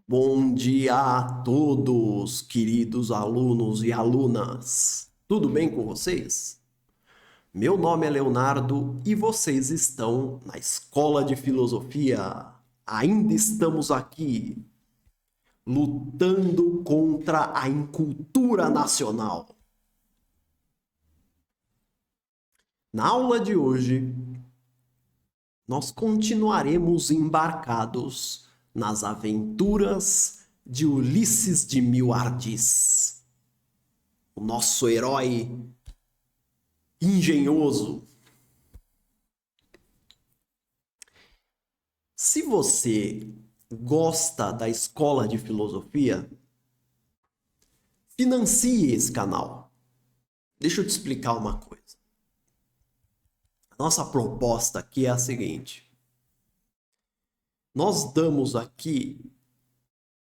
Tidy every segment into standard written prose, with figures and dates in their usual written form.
Bom dia a todos, queridos alunos e alunas. Tudo bem com vocês? Meu nome é Leonardo e vocês estão na Escola de Filosofia. Ainda estamos aqui lutando contra a incultura nacional. Na aula de hoje, nós continuaremos embarcados nas aventuras de Ulisses de Mil Ardis, o nosso herói engenhoso. Se você gosta da Escola de Filosofia, financie esse canal. Deixa eu te explicar uma coisa. A nossa proposta aqui é a seguinte: nós damos aqui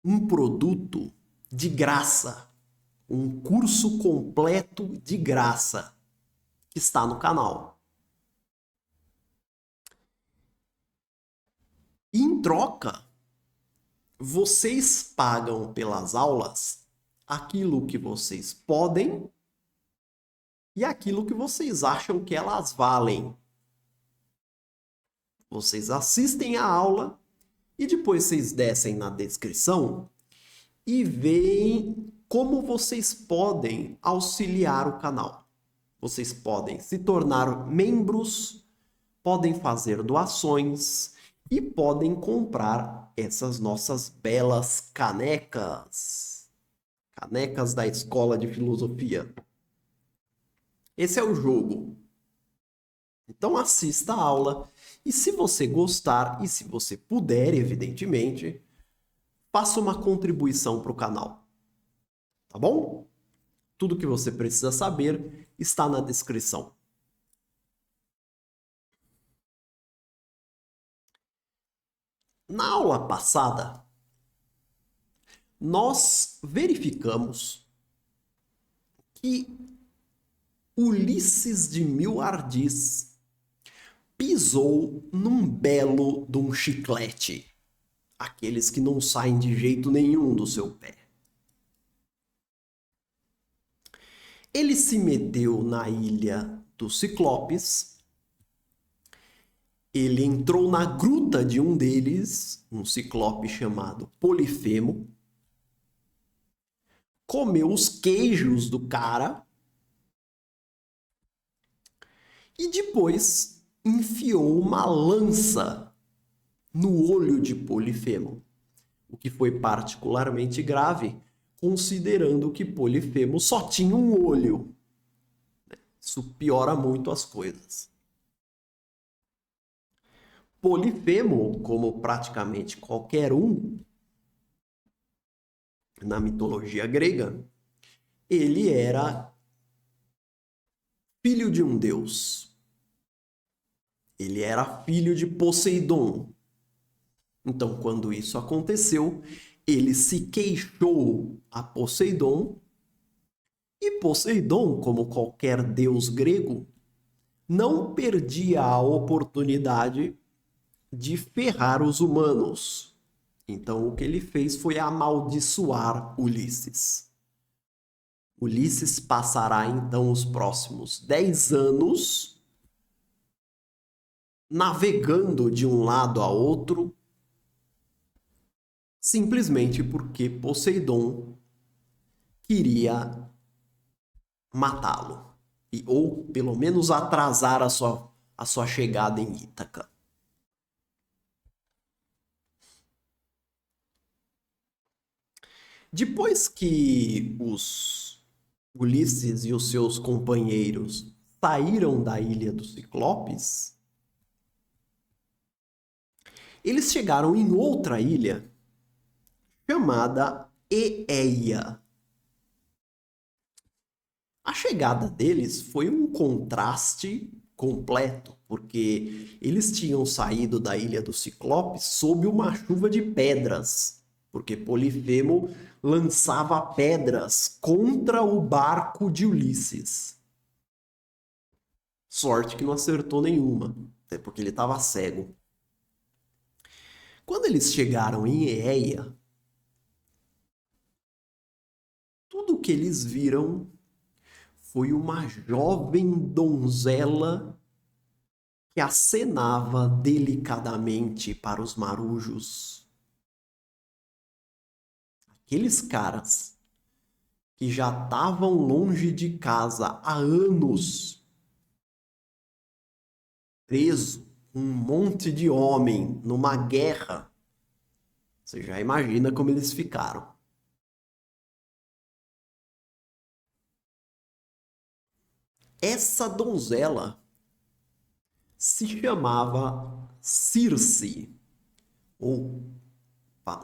um produto de graça, um curso completo de graça que está no canal. E em troca, vocês pagam pelas aulas aquilo que vocês podem e aquilo que vocês acham que elas valem. Vocês assistem a aula e depois vocês descem na descrição e veem como vocês podem auxiliar o canal. Vocês podem se tornar membros, podem fazer doações e podem comprar essas nossas belas canecas. Canecas da Escola de Filosofia. Esse é o jogo. Então assista a aula e se você gostar e se você puder, evidentemente, faça uma contribuição para o canal. Tá bom? Tudo que você precisa saber está na descrição. Na aula passada, nós verificamos que Ulisses de Mil Ardis pisou num belo de um chiclete, aqueles que não saem de jeito nenhum do seu pé. Ele se meteu na ilha dos Ciclopes, ele entrou na gruta de um deles, um ciclope chamado Polifemo, comeu os queijos do cara e depois enfiou uma lança no olho de Polifemo, o que foi particularmente grave, considerando que Polifemo só tinha um olho. Isso piora muito as coisas. Polifemo, como praticamente qualquer um na mitologia grega, ele era filho de um deus. Ele era filho de Poseidon. Então, quando isso aconteceu, ele se queixou a Poseidon, e Poseidon, como qualquer deus grego, não perdia a oportunidade de ferrar os humanos. Então, o que ele fez foi amaldiçoar Ulisses. Ulisses passará, então, os próximos 10 anos navegando de um lado a outro, simplesmente porque Poseidon queria matá-lo, ou pelo menos atrasar a sua chegada em Ítaca. Depois que os Ulisses e os seus companheiros saíram da ilha dos Ciclopes, eles chegaram em outra ilha chamada Eeia. A chegada deles foi um contraste completo, porque eles tinham saído da ilha dos Ciclopes sob uma chuva de pedras, porque Polifemo lançava pedras contra o barco de Ulisses. Sorte que não acertou nenhuma, até porque ele estava cego. Quando eles chegaram em Eeia, que eles viram foi uma jovem donzela que acenava delicadamente para os marujos. Aqueles caras que já estavam longe de casa há anos, preso um monte de homem numa guerra. Você já imagina como eles ficaram. Essa donzela se chamava Circe, ou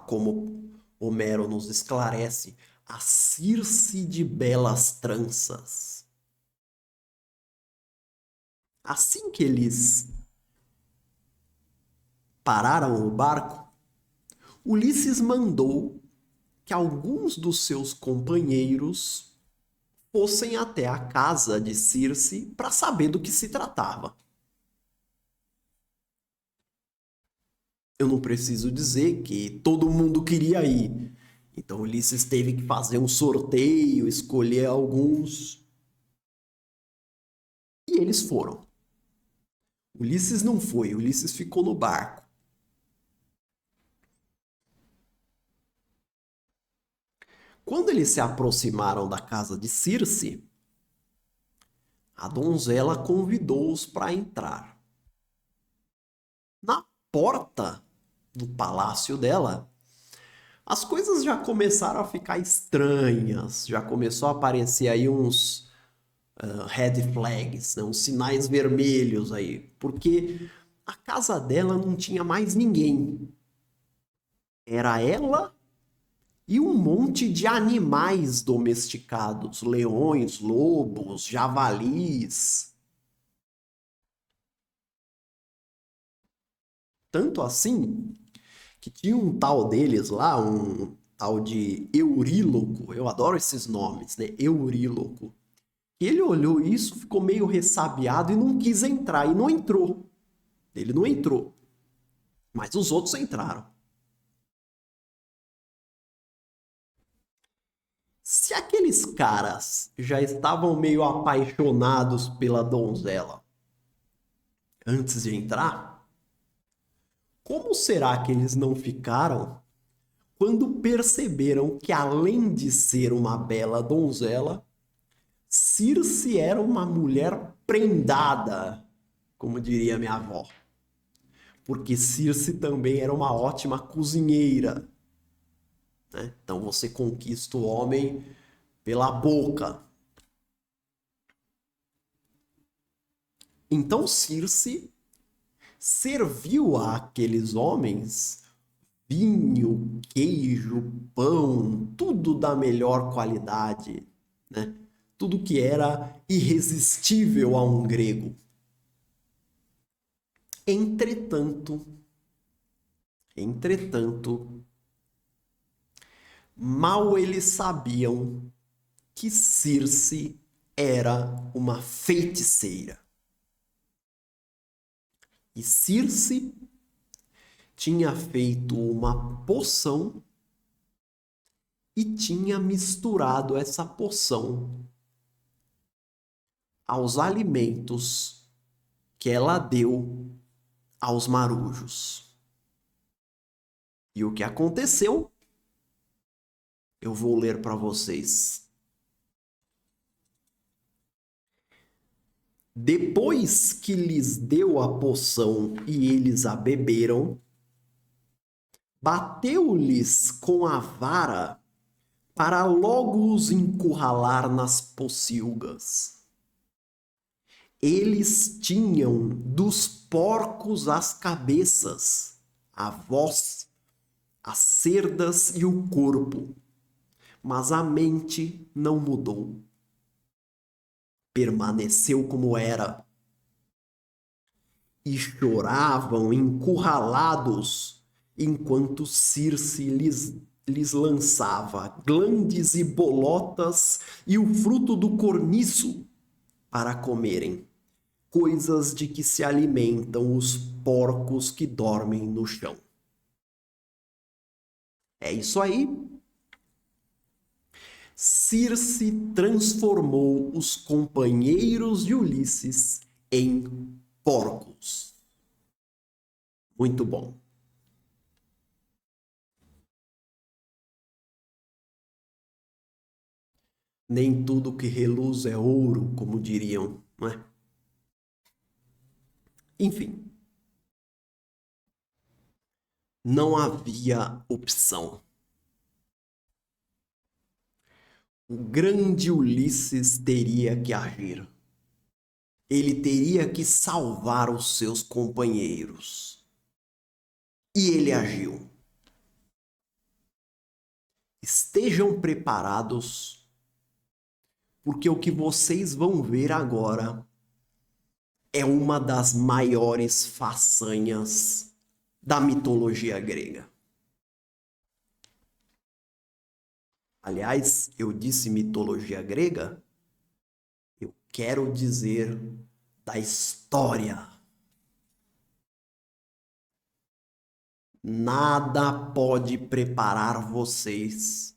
como Homero nos esclarece, a Circe de belas tranças. Assim que eles pararam o barco, Ulisses mandou que alguns dos seus companheiros fossem até a casa de Circe para saber do que se tratava. Eu não preciso dizer que todo mundo queria ir. Então Ulisses teve que fazer um sorteio, escolher alguns. E eles foram. Ulisses não foi, Ulisses ficou no barco. Quando eles se aproximaram da casa de Circe, a donzela convidou-os para entrar. Na porta do palácio dela, as coisas já começaram a ficar estranhas, já começou a aparecer aí uns red flags, né, uns sinais vermelhos aí, porque a casa dela não tinha mais ninguém. Era ela e um monte de animais domesticados, leões, lobos, javalis. Tanto assim que tinha um tal deles lá, um tal de Euríloco, eu adoro esses nomes, né? Euríloco. Ele olhou isso, ficou meio ressabiado e não quis entrar, e não entrou. Ele não entrou, mas os outros entraram. Se aqueles caras já estavam meio apaixonados pela donzela antes de entrar, como será que eles não ficaram quando perceberam que, além de ser uma bela donzela, Circe era uma mulher prendada, como diria minha avó? Porque Circe também era uma ótima cozinheira, né? Então você conquista o homem pela boca. Então Circe serviu àqueles homens vinho, queijo, pão, tudo da melhor qualidade, né? Tudo que era irresistível a um grego. Entretanto, mal eles sabiam que Circe era uma feiticeira. E Circe tinha feito uma poção e tinha misturado essa poção aos alimentos que ela deu aos marujos. E o que aconteceu? Eu vou ler para vocês. Depois que lhes deu a poção e eles a beberam, bateu-lhes com a vara para logo os encurralar nas pocilgas. Eles tinham dos porcos as cabeças, a voz, as cerdas e o corpo, mas a mente não mudou. Permaneceu como era. E choravam encurralados, enquanto Circe lhes lançava glandes e bolotas e o fruto do corniço para comerem, coisas de que se alimentam os porcos que dormem no chão. É isso aí. Circe transformou os companheiros de Ulisses em porcos. Muito bom. Nem tudo que reluz é ouro, como diriam, não é? Enfim, não havia opção. O grande Ulisses teria que agir. Ele teria que salvar os seus companheiros. E ele agiu. Estejam preparados, porque o que vocês vão ver agora é uma das maiores façanhas da mitologia grega. Aliás, eu disse mitologia grega, eu quero dizer da história. Nada pode preparar vocês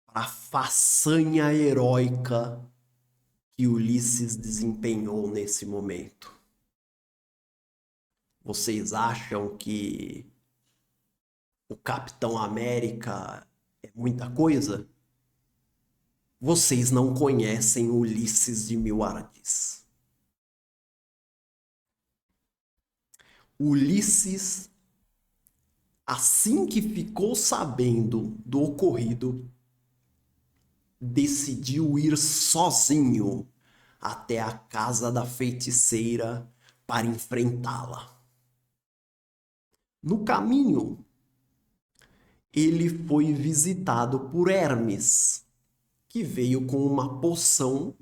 para a façanha heróica que Ulisses desempenhou nesse momento. Vocês acham que o Capitão América é muita coisa? Vocês não conhecem Ulisses de Mil Ardis. Ulisses, assim que ficou sabendo do ocorrido, decidiu ir sozinho até a casa da feiticeira para enfrentá-la. No caminho, ele foi visitado por Hermes, que veio com uma poção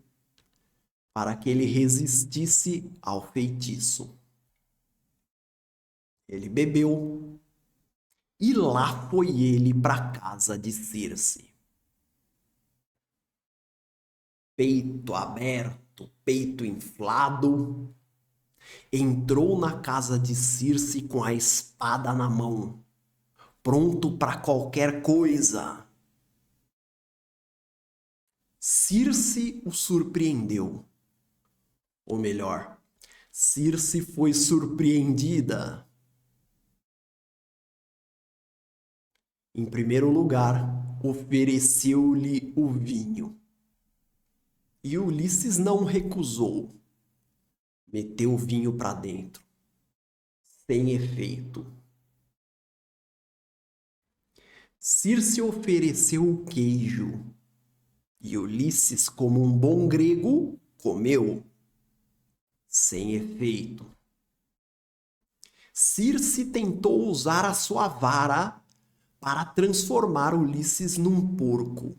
para que ele resistisse ao feitiço. Ele bebeu e lá foi ele para a casa de Circe. Peito aberto, peito inflado, entrou na casa de Circe com a espada na mão, pronto para qualquer coisa. Circe o surpreendeu. Ou melhor, Circe foi surpreendida. Em primeiro lugar, ofereceu-lhe o vinho. E Ulisses não recusou. Meteu o vinho para dentro. Sem efeito. Circe ofereceu o queijo. E Ulisses, como um bom grego, comeu. Sem efeito. Circe tentou usar a sua vara para transformar Ulisses num porco.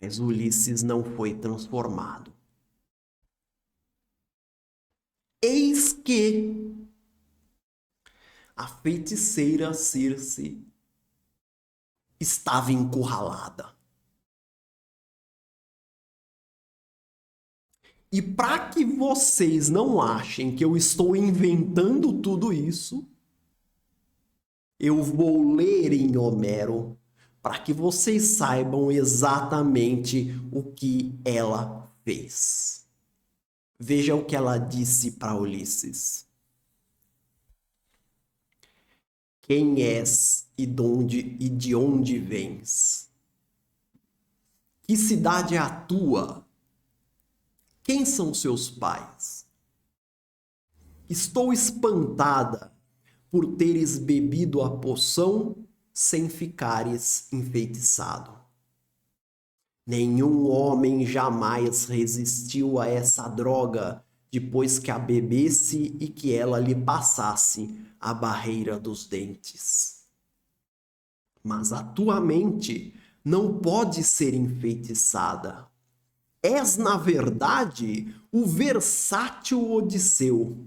Mas Ulisses não foi transformado. Eis que a feiticeira Circe estava encurralada. E para que vocês não achem que eu estou inventando tudo isso, eu vou ler em Homero para que vocês saibam exatamente o que ela fez. Veja o que ela disse para Ulisses. Quem és e de onde vens? Que cidade é a tua? Quem são seus pais? Estou espantada por teres bebido a poção sem ficares enfeitiçado. Nenhum homem jamais resistiu a essa droga depois que a bebesse e que ela lhe passasse a barreira dos dentes. Mas a tua mente não pode ser enfeitiçada. És, na verdade, o versátil Odisseu,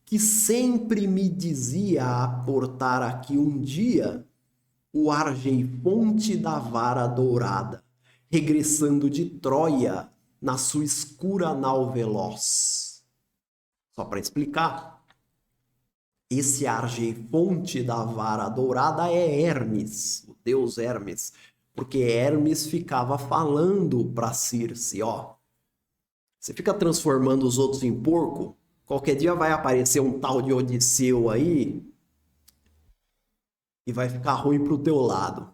que sempre me dizia aportar aqui um dia o argeifonte da vara dourada, regressando de Troia na sua escura nau veloz. Só para explicar, esse argeifonte da vara dourada é Hermes, o deus Hermes, Porque Hermes ficava falando para Circe, ó, você fica transformando os outros em porco, qualquer dia vai aparecer um tal de Odisseu aí e vai ficar ruim pro teu lado.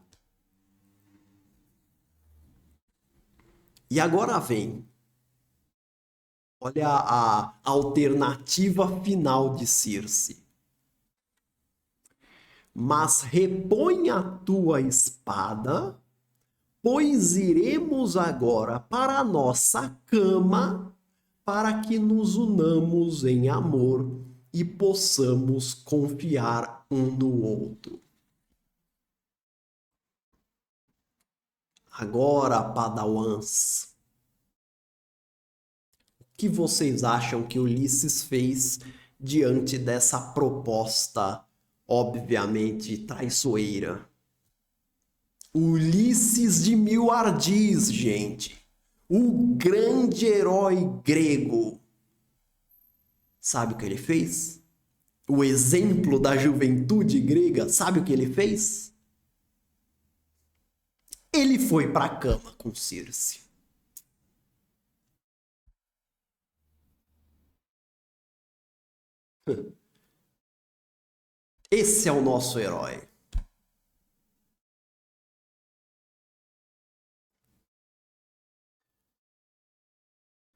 E agora vem, olha a alternativa final de Circe. Mas repõe a tua espada, pois iremos agora para a nossa cama, para que nos unamos em amor e possamos confiar um no outro. Agora, Padawans, o que vocês acham que Ulisses fez diante dessa proposta, obviamente traiçoeira? Ulisses de Mil Ardis, gente. O grande herói grego. Sabe o que ele fez? O exemplo da juventude grega, sabe o que ele fez? Ele foi para a cama com Circe. Esse é o nosso herói.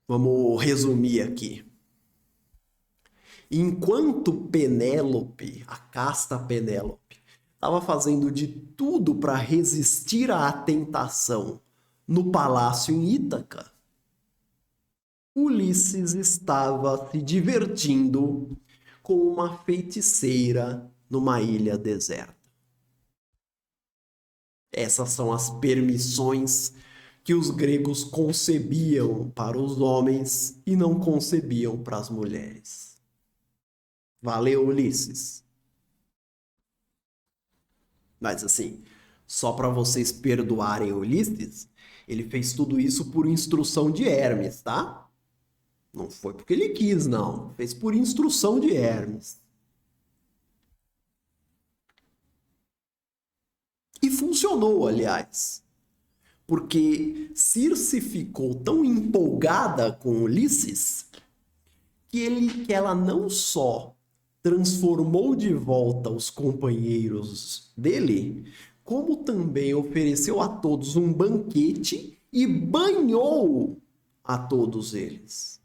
Vamos resumir aqui. Enquanto Penélope, a casta Penélope, estava fazendo de tudo para resistir à tentação no palácio em Ítaca, Ulisses estava se divertindo com uma feiticeira numa ilha deserta. Essas são as permissões que os gregos concebiam para os homens e não concebiam para as mulheres. Valeu, Ulisses. Mas assim, só para vocês perdoarem Ulisses, ele fez tudo isso por instrução de Hermes, tá? Não foi porque ele quis, não. Fez por instrução de Hermes. E funcionou, aliás. Porque Circe ficou tão empolgada com Ulisses que ela não só transformou de volta os companheiros dele, como também ofereceu a todos um banquete e banhou a todos eles.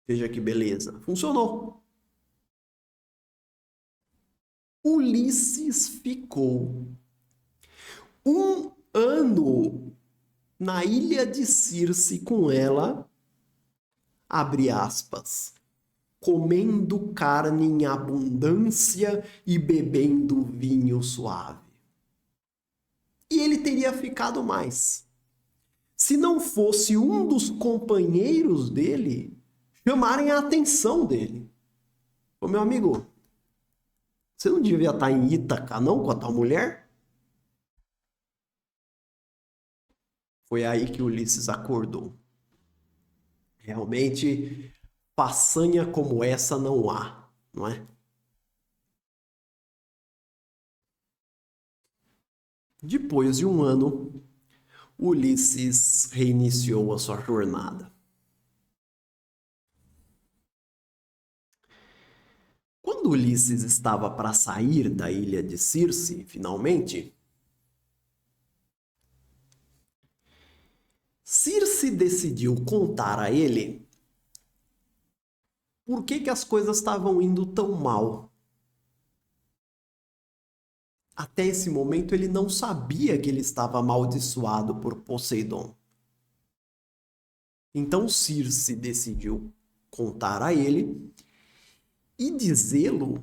Veja que beleza. Funcionou. Ulisses ficou um ano na ilha de Circe com ela, abre aspas, comendo carne em abundância e bebendo vinho suave. E ele teria ficado mais, se não fosse um dos companheiros dele chamarem a atenção dele. Ô meu amigo, você não devia estar em Ítaca não com a tua mulher? Foi aí que Ulisses acordou. Realmente, façanha como essa não há, não é? Depois de um ano, Ulisses reiniciou a sua jornada. Quando Ulisses estava para sair da ilha de Circe, finalmente, Circe decidiu contar a ele por que as coisas estavam indo tão mal. Até esse momento ele não sabia que ele estava amaldiçoado por Poseidon. Então Circe decidiu contar a ele e dizê-lo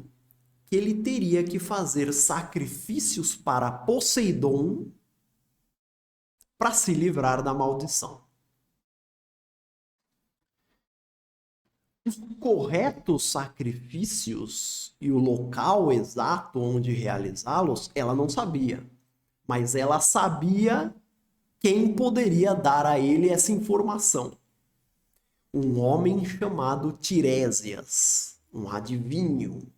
que ele teria que fazer sacrifícios para Poseidon para se livrar da maldição. Os corretos sacrifícios e o local exato onde realizá-los, ela não sabia. Mas ela sabia quem poderia dar a ele essa informação. Um homem chamado Tiresias, um adivinho.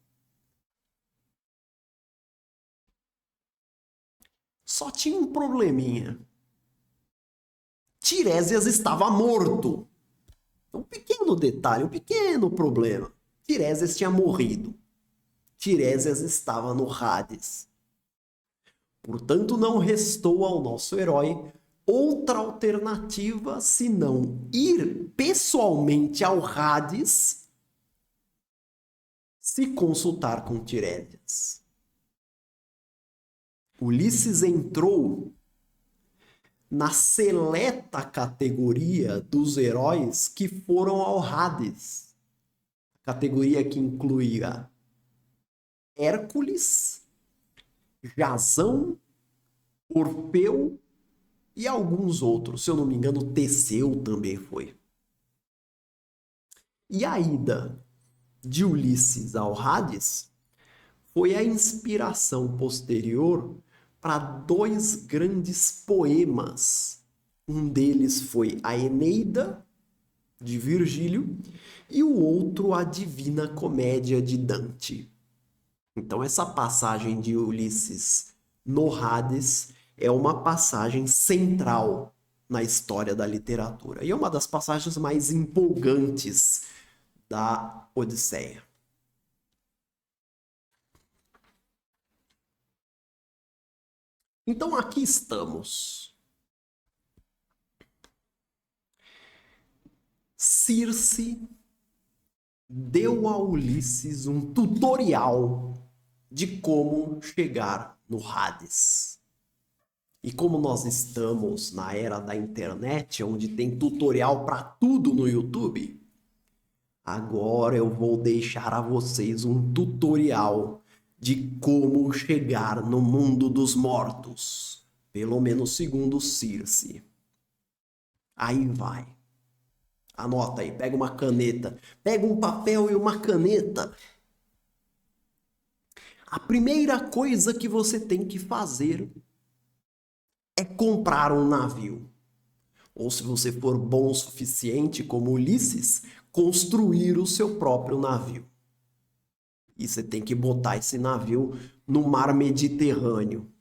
Só tinha um probleminha. Tiresias estava morto. Um pequeno detalhe, um pequeno problema. Tiresias tinha morrido. Tiresias estava no Hades. Portanto, não restou ao nosso herói outra alternativa senão ir pessoalmente ao Hades se consultar com Tiresias. Ulisses entrou na seleta categoria dos heróis que foram ao Hades. Categoria que incluía Hércules, Jasão, Orfeu e alguns outros. Se eu não me engano, Teseu também foi. E a ida de Ulisses ao Hades foi a inspiração posterior para dois grandes poemas. Um deles foi a Eneida, de Virgílio, e o outro a Divina Comédia de Dante. Então, essa passagem de Ulisses no Hades é uma passagem central na história da literatura. E é uma das passagens mais empolgantes da Odisseia. Então, aqui estamos. Circe deu a Ulisses um tutorial de como chegar no Hades. E como nós estamos na era da internet, onde tem tutorial para tudo no YouTube, agora eu vou deixar a vocês um tutorial de como chegar no mundo dos mortos, pelo menos segundo Circe. Aí vai. Anota aí, pega uma caneta, pega um papel e uma caneta. A primeira coisa que você tem que fazer é comprar um navio. Ou, se você for bom o suficiente, como Ulisses, construir o seu próprio navio. E você tem que botar esse navio no mar Mediterrâneo.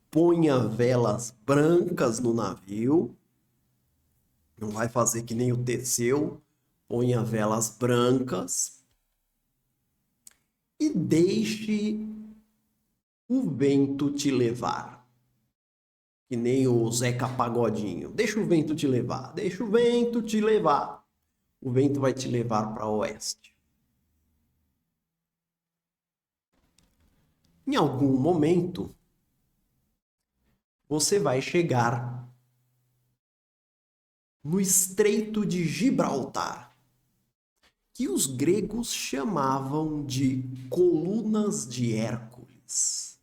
Ponha velas brancas no navio. Não vai fazer que nem o Teseu. Ponha velas brancas. E deixe o vento te levar. Que nem o Zeca Pagodinho. Deixa o vento te levar. Deixa o vento te levar. O vento vai te levar para o oeste. Em algum momento, você vai chegar no Estreito de Gibraltar, que os gregos chamavam de Colunas de Hércules.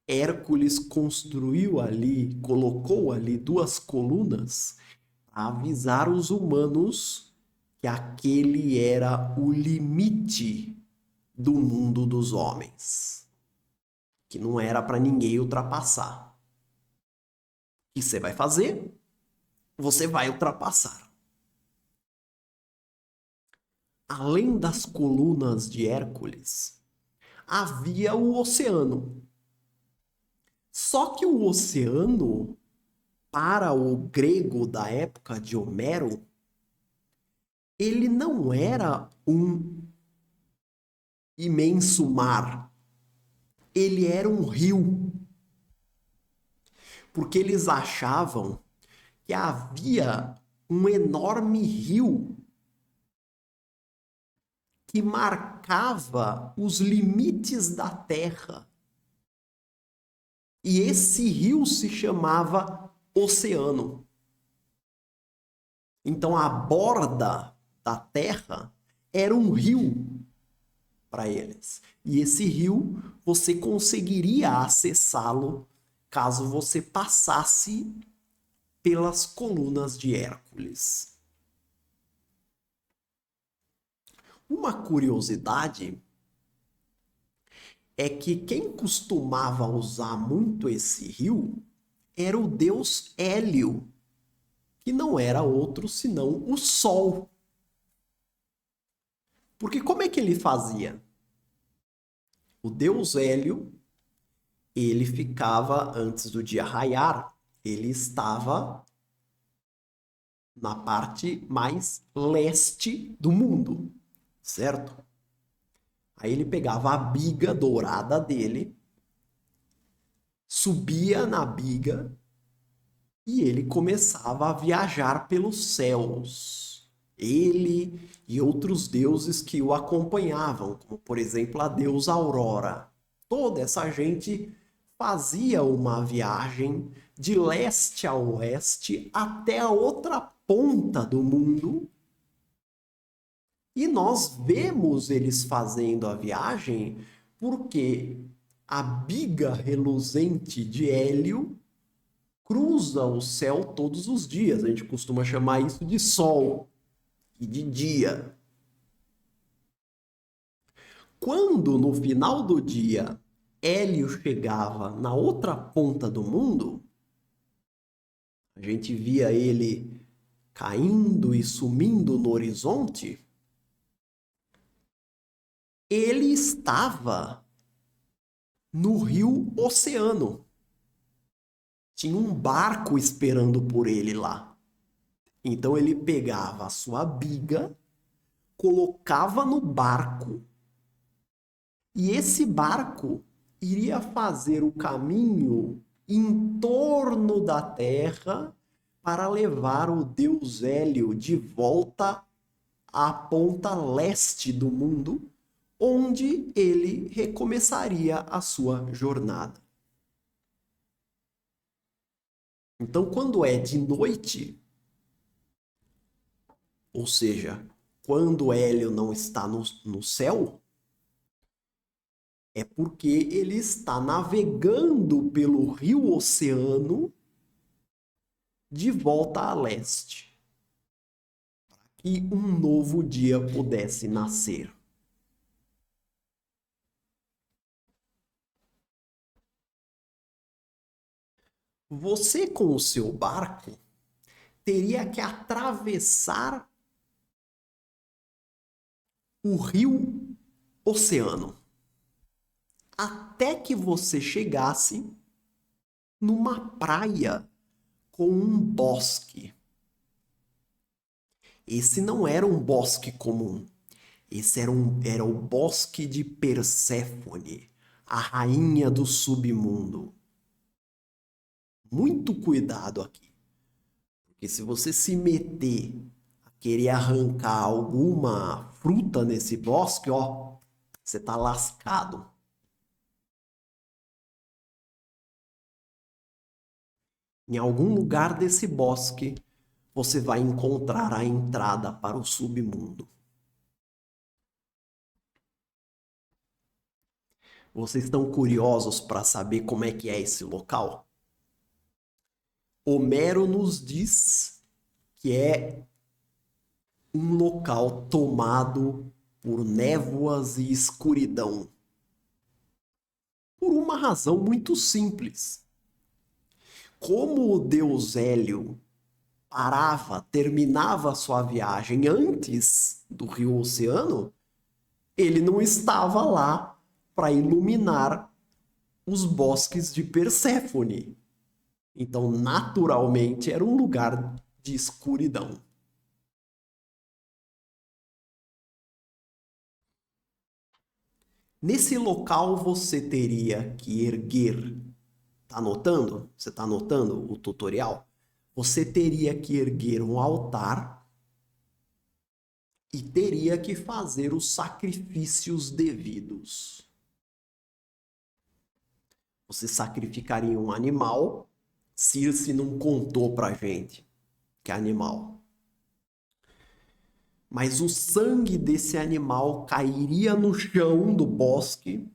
Hércules construiu ali, colocou ali duas colunas para avisar os humanos que aquele era o limite do mundo dos homens, que não era para ninguém ultrapassar. O que você vai fazer? Você vai ultrapassar. Além das colunas de Hércules, havia o oceano. Só que o oceano, para o grego da época de Homero, ele não era um imenso mar. Ele era um rio. Porque eles achavam que havia um enorme rio que marcava os limites da Terra. E esse rio se chamava oceano. Então a borda da Terra era um rio para eles. E esse rio você conseguiria acessá-lo caso você passasse pelas colunas de Hércules. Uma curiosidade é que quem costumava usar muito esse rio era o deus Hélio, que não era outro senão o Sol. Porque como é que ele fazia? O deus Hélio, ele ficava, antes do dia raiar, ele estava na parte mais leste do mundo, certo? Aí ele pegava a biga dourada dele, subia na biga e ele começava a viajar pelos céus. Ele e outros deuses que o acompanhavam, como por exemplo a deusa Aurora. Toda essa gente fazia uma viagem de leste a oeste até a outra ponta do mundo. E nós vemos eles fazendo a viagem porque a biga reluzente de Hélio cruza o céu todos os dias. A gente costuma chamar isso de sol e de dia. Quando no final do dia Hélio chegava na outra ponta do mundo, a gente via ele caindo e sumindo no horizonte, ele estava no rio Oceano. Tinha um barco esperando por ele lá. Então ele pegava a sua biga, colocava no barco, e esse barco iria fazer o caminho em torno da Terra para levar o deus Hélio de volta à ponta leste do mundo, onde ele recomeçaria a sua jornada. Então, quando é de noite, ou seja, quando Hélio não está no céu, é porque ele está navegando pelo rio Oceano de volta a leste, para que um novo dia pudesse nascer. Você, com o seu barco, teria que atravessar o rio Oceano até que você chegasse numa praia com um bosque. Esse não era um bosque comum. Esse era o bosque de Perséfone, a rainha do submundo. Muito cuidado aqui, porque se você se meter a querer arrancar alguma fruta nesse bosque, ó, você tá lascado. Em algum lugar desse bosque, você vai encontrar a entrada para o submundo. Vocês estão curiosos para saber como é que é esse local? Homero nos diz que é um local tomado por névoas e escuridão. Por uma razão muito simples. Como o deus Hélio terminava sua viagem antes do rio Oceano, ele não estava lá para iluminar os bosques de Perséfone. Então, naturalmente, era um lugar de escuridão. Nesse local, você teria que erguer. Tá anotando? Você está anotando o tutorial? Você teria que erguer um altar e teria que fazer os sacrifícios devidos. Você sacrificaria um animal. Circe não contou pra gente que é animal. Mas o sangue desse animal cairia no chão do bosque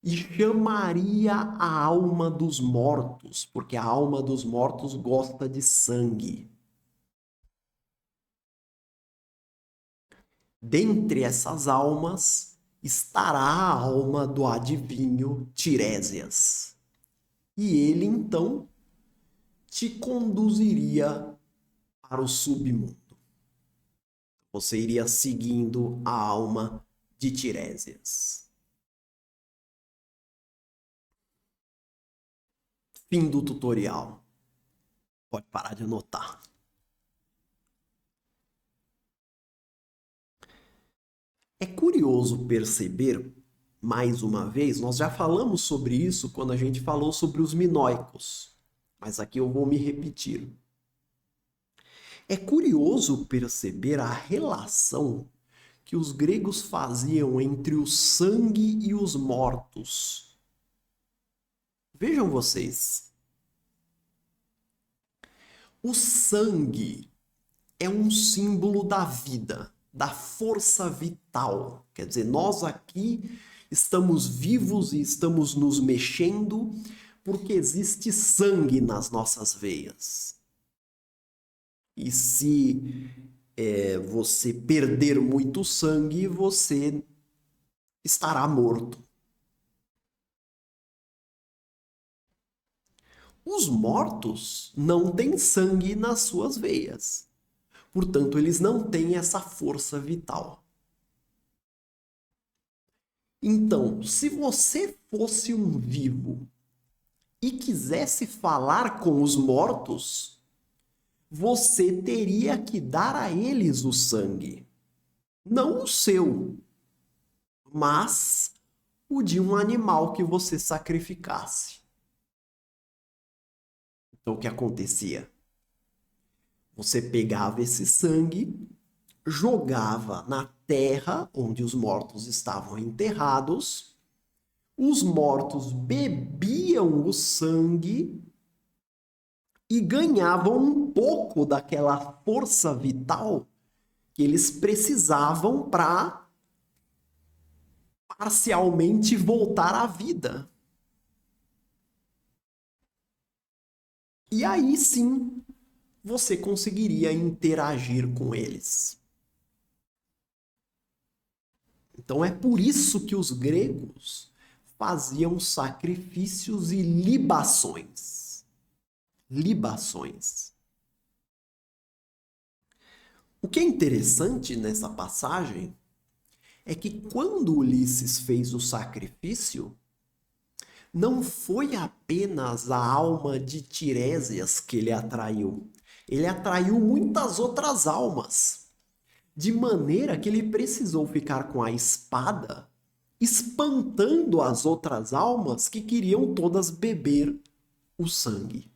e chamaria a alma dos mortos, porque a alma dos mortos gosta de sangue. Dentre essas almas estará a alma do adivinho Tiresias. E ele então te conduziria para o submundo. Você iria seguindo a alma de Tiresias. Fim do tutorial. Pode parar de anotar. É curioso perceber, mais uma vez, nós já falamos sobre isso quando a gente falou sobre os minoicos, mas aqui eu vou me repetir. É curioso perceber a relação que os gregos faziam entre o sangue e os mortos. Vejam vocês. O sangue é um símbolo da vida, da força vital. Quer dizer, nós aqui estamos vivos e estamos nos mexendo porque existe sangue nas nossas veias. E se você perder muito sangue, você estará morto. Os mortos não têm sangue nas suas veias. Portanto, eles não têm essa força vital. Então, se você fosse um vivo e quisesse falar com os mortos, você teria que dar a eles o sangue. Não o seu, mas o de um animal que você sacrificasse. Então, o que acontecia? Você pegava esse sangue, jogava na terra onde os mortos estavam enterrados, os mortos bebiam o sangue e ganhavam um pouco daquela força vital que eles precisavam para parcialmente voltar à vida. E aí sim, você conseguiria interagir com eles. Então é por isso que os gregos faziam sacrifícios e libações. Libações. O que é interessante nessa passagem é que quando Ulisses fez o sacrifício, não foi apenas a alma de Tiresias que ele atraiu. Ele atraiu muitas outras almas. De maneira que ele precisou ficar com a espada, espantando as outras almas que queriam todas beber o sangue.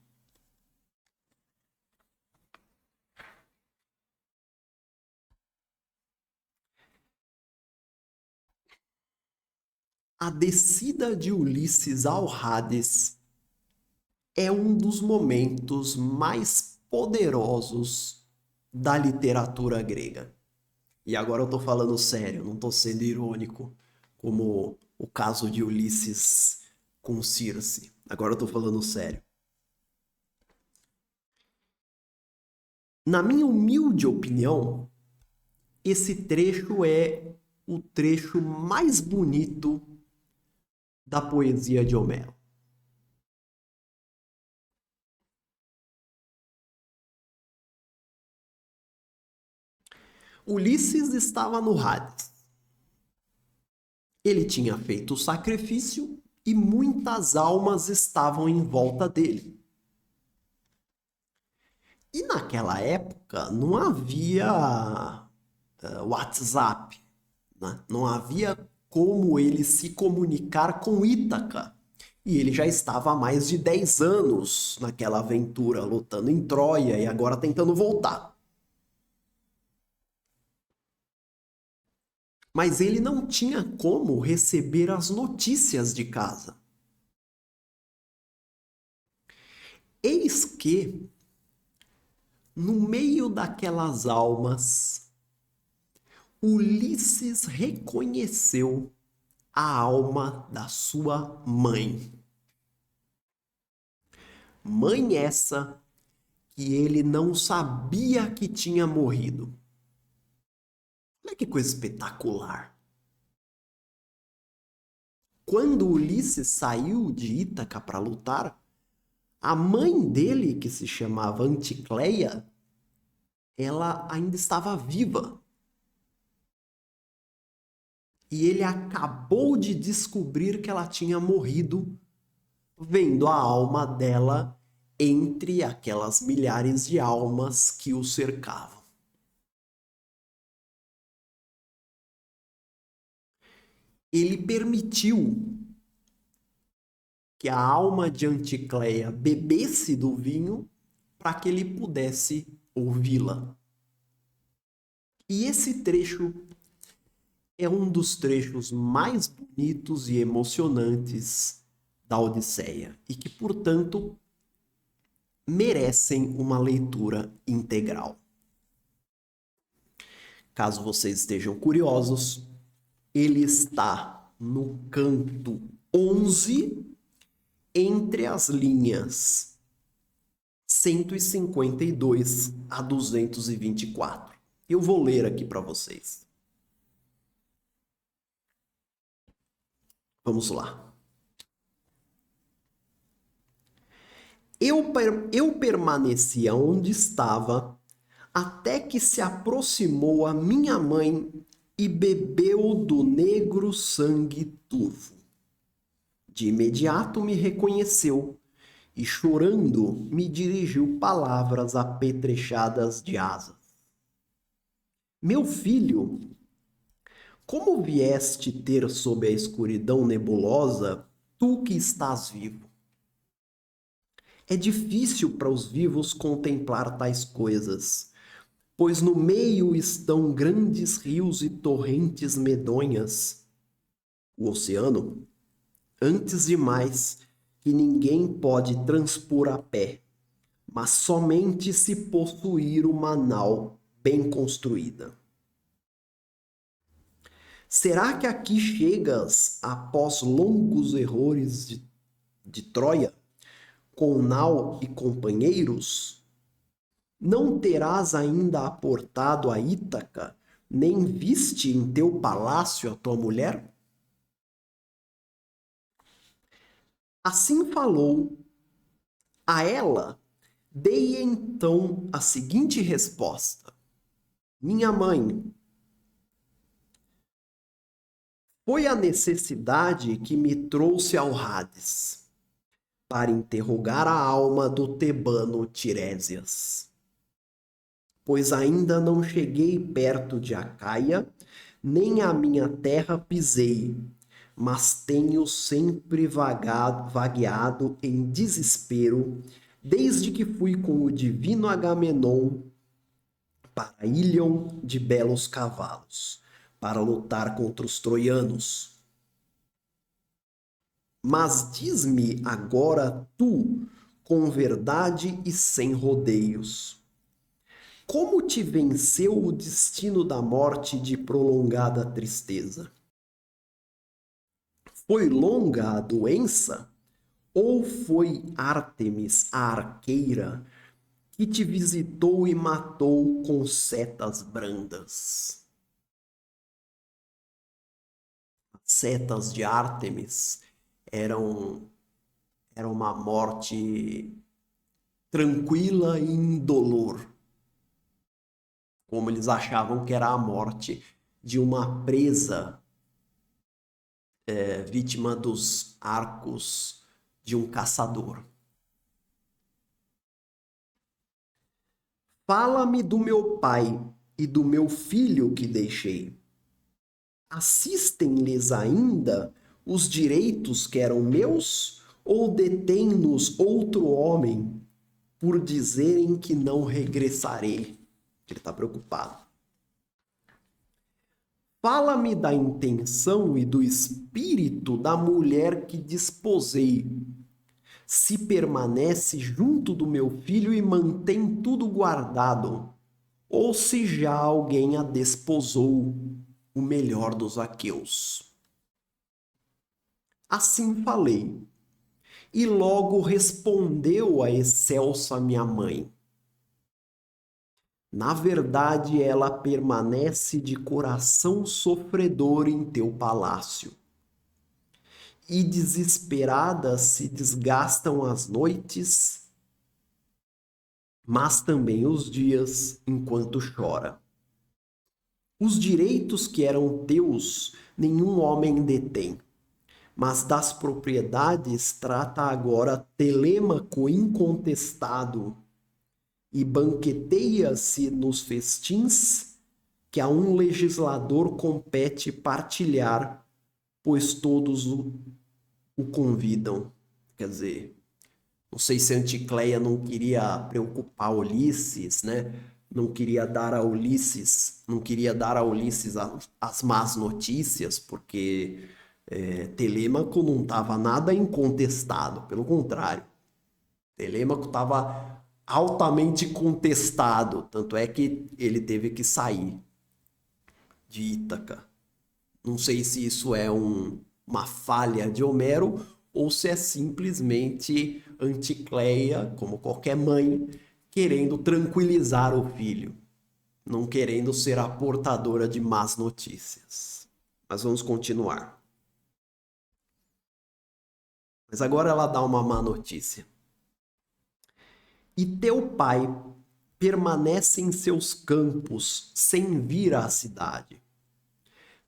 A descida de Ulisses ao Hades é um dos momentos mais poderosos da literatura grega. E agora eu tô falando sério, não tô sendo irônico, como o caso de Ulisses com Circe. Agora eu tô falando sério. Na minha humilde opinião, esse trecho é o trecho mais bonito da poesia de Homero. Ulisses estava no Hades. Ele tinha feito o sacrifício e muitas almas estavam em volta dele. E naquela época não havia WhatsApp, né? Não havia como ele se comunicar com Ítaca. E ele já estava há mais de 10 anos naquela aventura, lutando em Troia e agora tentando voltar. Mas ele não tinha como receber as notícias de casa. Eis que, no meio daquelas almas, Ulisses reconheceu a alma da sua mãe. Mãe essa que ele não sabia que tinha morrido. Olha que coisa espetacular. Quando Ulisses saiu de Ítaca para lutar, a mãe dele, que se chamava Anticleia, ela ainda estava viva. E ele acabou de descobrir que ela tinha morrido vendo a alma dela entre aquelas milhares de almas que o cercavam. Ele permitiu que a alma de Anticleia bebesse do vinho para que ele pudesse ouvi-la. E esse trecho é um dos trechos mais bonitos e emocionantes da Odisseia e que, portanto, merecem uma leitura integral. Caso vocês estejam curiosos, ele está no canto 11, entre as linhas 152 a 224. Eu vou ler aqui para vocês. Vamos lá. Eu permaneci onde estava até que se aproximou a minha mãe e bebeu do negro sangue turvo. De imediato me reconheceu e, chorando, me dirigiu palavras apetrechadas de asas. Meu filho, como vieste ter sob a escuridão nebulosa, tu que estás vivo? É difícil para os vivos contemplar tais coisas, pois no meio estão grandes rios e torrentes medonhas. O oceano, antes de mais, que ninguém pode transpor a pé, mas somente se possuir uma nau bem construída. Será que aqui chegas após longos errores de Troia, com nau e companheiros? Não terás ainda aportado a Ítaca, nem viste em teu palácio a tua mulher? Assim falou. A ela dei então a seguinte resposta: minha mãe, foi a necessidade que me trouxe ao Hades, para interrogar a alma do tebano Tiresias. Pois ainda não cheguei perto de Acaia, nem a minha terra pisei, mas tenho sempre vagueado em desespero, desde que fui com o divino Agamenon para Ílion de belos cavalos, para lutar contra os troianos. Mas diz-me agora tu, com verdade e sem rodeios, como te venceu o destino da morte de prolongada tristeza? Foi longa a doença? Ou foi Ártemis, a arqueira, que te visitou e matou com setas brandas? As setas de Ártemis eram uma morte tranquila e indolor, como eles achavam que era a morte de uma presa vítima dos arcos de um caçador. Fala-me do meu pai e do meu filho que deixei. Assistem-lhes ainda os direitos que eram meus, ou detém-nos outro homem por dizerem que não regressarei? Ele está preocupado. Fala-me da intenção e do espírito da mulher que desposei. Se permanece junto do meu filho e mantém tudo guardado, ou se já alguém a desposou, o melhor dos aqueus. Assim falei, e logo respondeu a excelsa minha mãe. Na verdade, ela permanece de coração sofredor em teu palácio. E desesperadas se desgastam as noites, mas também os dias, enquanto chora. Os direitos que eram teus, nenhum homem detém, mas das propriedades trata agora Telêmaco incontestado, e banqueteia-se nos festins que a um legislador compete partilhar, pois todos o convidam. Quer dizer, não sei se Anticleia não queria preocupar Ulisses, né? Não queria dar a Ulisses, as más notícias, porque Telêmaco não estava nada incontestado, pelo contrário. Telêmaco estava altamente contestado, tanto é que ele teve que sair de Ítaca. Não sei se isso é uma falha de Homero ou se é simplesmente Anticleia, como qualquer mãe, querendo tranquilizar o filho, não querendo ser a portadora de más notícias. Mas vamos continuar. Mas agora ela dá uma má notícia. E teu pai permanece em seus campos sem vir à cidade.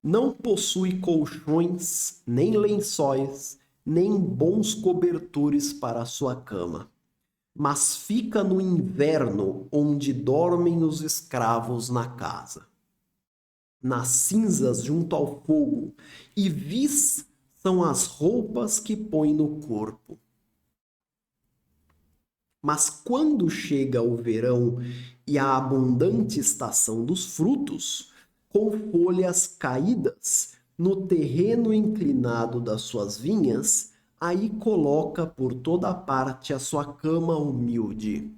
Não possui colchões, nem lençóis, nem bons cobertores para a sua cama, mas fica no inverno onde dormem os escravos na casa, nas cinzas junto ao fogo, e vis são as roupas que põe no corpo. Mas quando chega o verão e a abundante estação dos frutos, com folhas caídas no terreno inclinado das suas vinhas, aí coloca por toda parte a sua cama humilde.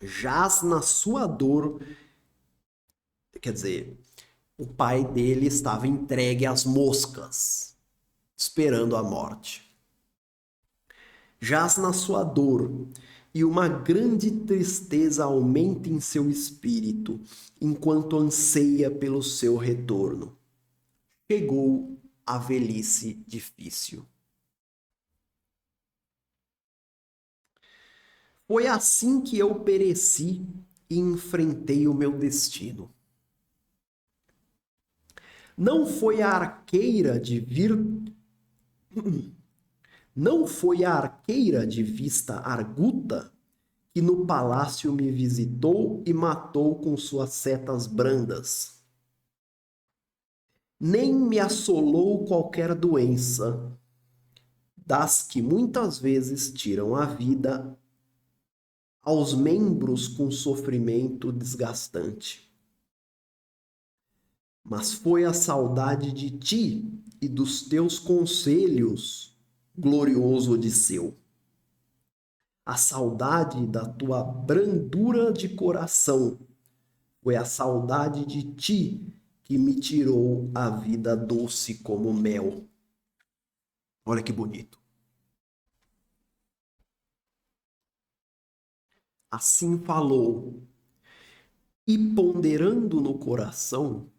Jaz na sua dor, quer dizer, o pai dele estava entregue às moscas, esperando a morte. Jaz na sua dor, e uma grande tristeza aumenta em seu espírito, enquanto anseia pelo seu retorno. Chegou a velhice difícil. Foi assim que eu pereci e enfrentei o meu destino. Não foi a arqueira de Não foi a arqueira de vista arguta que no palácio me visitou e matou com suas setas brandas. Nem me assolou qualquer doença, das que muitas vezes tiram a vida aos membros com sofrimento desgastante. Mas foi a saudade de ti e dos teus conselhos, glorioso Odisseu. A saudade da tua brandura de coração. Foi a saudade de ti que me tirou a vida doce como mel. Olha que bonito. Assim falou, e ponderando no coração,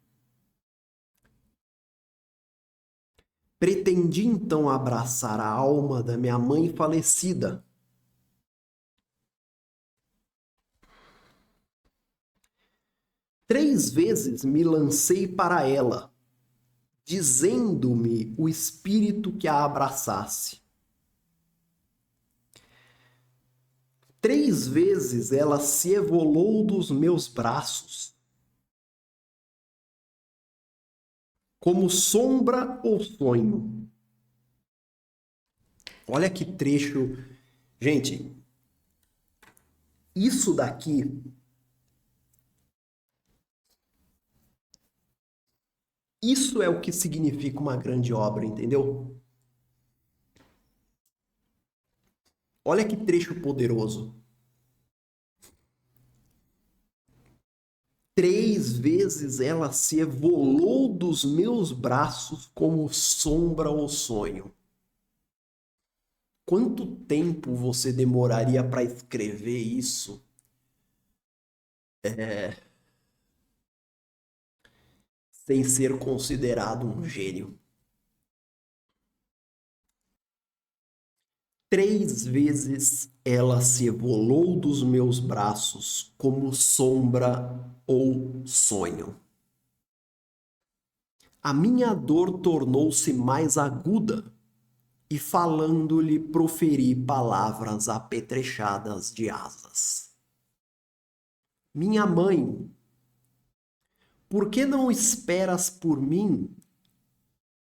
pretendi então abraçar a alma da minha mãe falecida. Três vezes me lancei para ela, dizendo-me o espírito que a abraçasse. Três vezes ela se evolou dos meus braços, como sombra ou sonho. Olha que trecho. Gente, isso daqui isso é o que significa uma grande obra, entendeu? Olha que trecho poderoso. Três vezes ela se evolou dos meus braços como sombra ou sonho. Quanto tempo você demoraria para escrever isso? Sem ser considerado um gênio. Três vezes ela se evolou dos meus braços como sombra ou sonho. A minha dor tornou-se mais aguda e falando-lhe proferi palavras apetrechadas de asas. Minha mãe, por que não esperas por mim,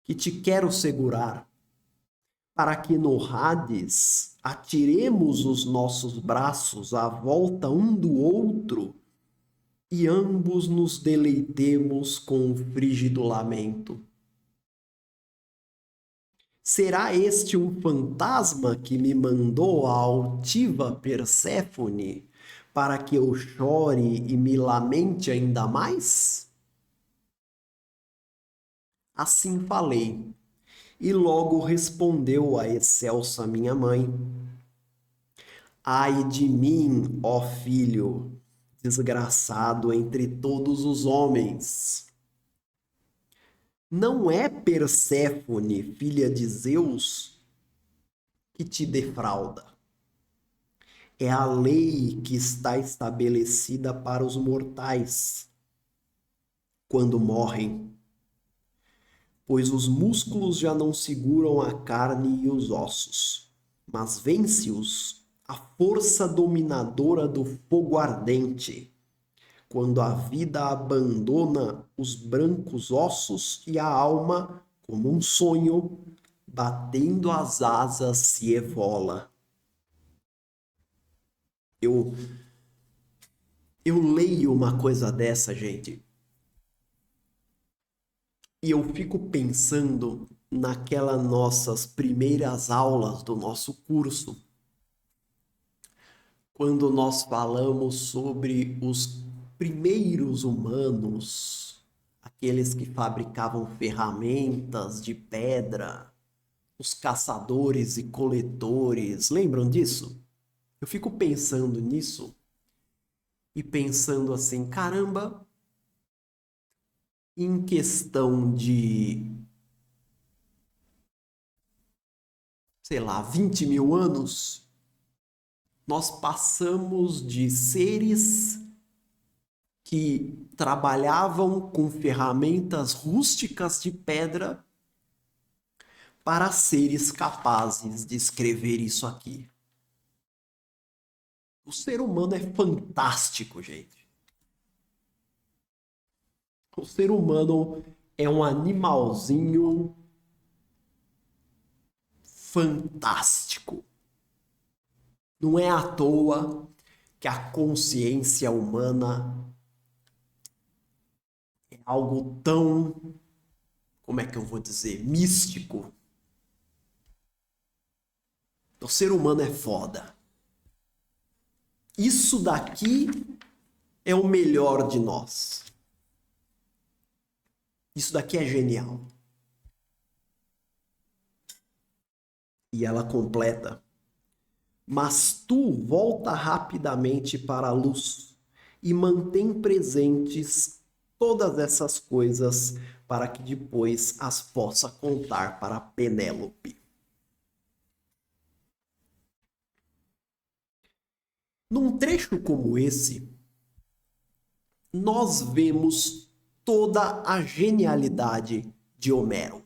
que te quero segurar, para que no Hades atiremos os nossos braços à volta um do outro e ambos nos deleitemos com o frígido lamento? Será este um fantasma que me mandou a altiva Perséfone para que eu chore e me lamente ainda mais? Assim falei, e logo respondeu a excelsa minha mãe: Ai de mim, ó filho, desgraçado entre todos os homens! Não é Perséfone, filha de Zeus, que te defrauda. É a lei que está estabelecida para os mortais quando morrem, pois os músculos já não seguram a carne e os ossos, mas vence-os a força dominadora do fogo ardente, quando a vida abandona os brancos ossos e a alma, como um sonho, batendo as asas, se evola. Eu leio uma coisa dessa, gente, e eu fico pensando naquelas nossas primeiras aulas do nosso curso, quando nós falamos sobre os primeiros humanos, aqueles que fabricavam ferramentas de pedra, os caçadores e coletores, lembram disso? Eu fico pensando nisso e pensando assim, caramba, em questão de, sei lá, 20 mil anos, nós passamos de seres que trabalhavam com ferramentas rústicas de pedra para seres capazes de escrever isso aqui. O ser humano é fantástico, gente. O ser humano é um animalzinho fantástico. Não é à toa que a consciência humana é algo tão, como é que eu vou dizer, místico. O ser humano é foda. Isso daqui é o melhor de nós. Isso daqui é genial. E ela completa: mas tu volta rapidamente para a luz e mantém presentes todas essas coisas para que depois as possa contar para Penélope. Num trecho como esse, nós vemos toda a genialidade de Homero.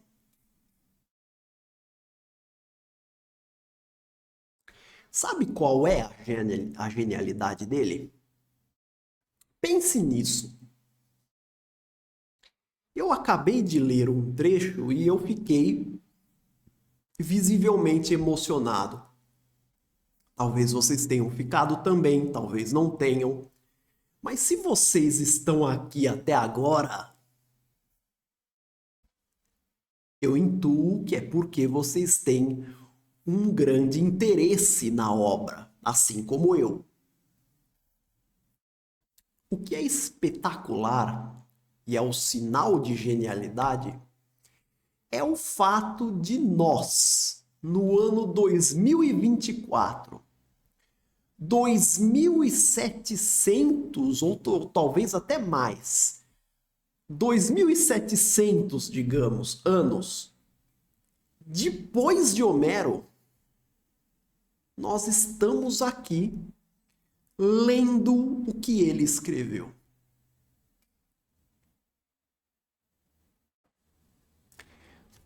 Sabe qual é a genialidade dele? Pense nisso. Eu acabei de ler um trecho e eu fiquei visivelmente emocionado. Talvez vocês tenham ficado também, talvez não tenham. Mas se vocês estão aqui até agora, eu intuo que é porque vocês têm um grande interesse na obra, assim como eu. O que é espetacular e é o sinal de genialidade é o fato de nós, no ano 2024, 2.700 ou talvez até mais, 2.700, digamos, anos depois de Homero, nós estamos aqui lendo o que ele escreveu.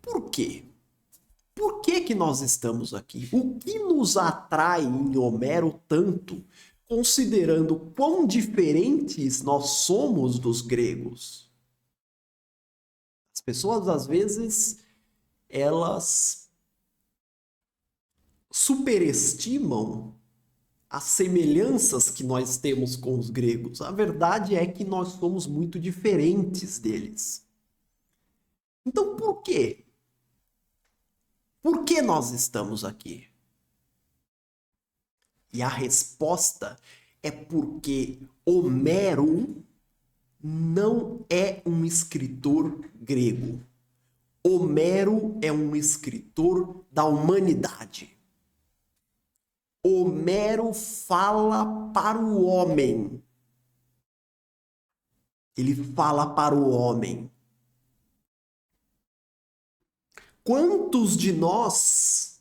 Por quê? Por que que nós estamos aqui? O que nos atrai em Homero tanto, considerando quão diferentes nós somos dos gregos? As pessoas, às vezes, elas superestimam as semelhanças que nós temos com os gregos. A verdade é que nós somos muito diferentes deles. Então, por quê? Por que nós estamos aqui? E a resposta é porque Homero não é um escritor grego. Homero é um escritor da humanidade. Homero fala para o homem. Ele fala para o homem. Quantos de nós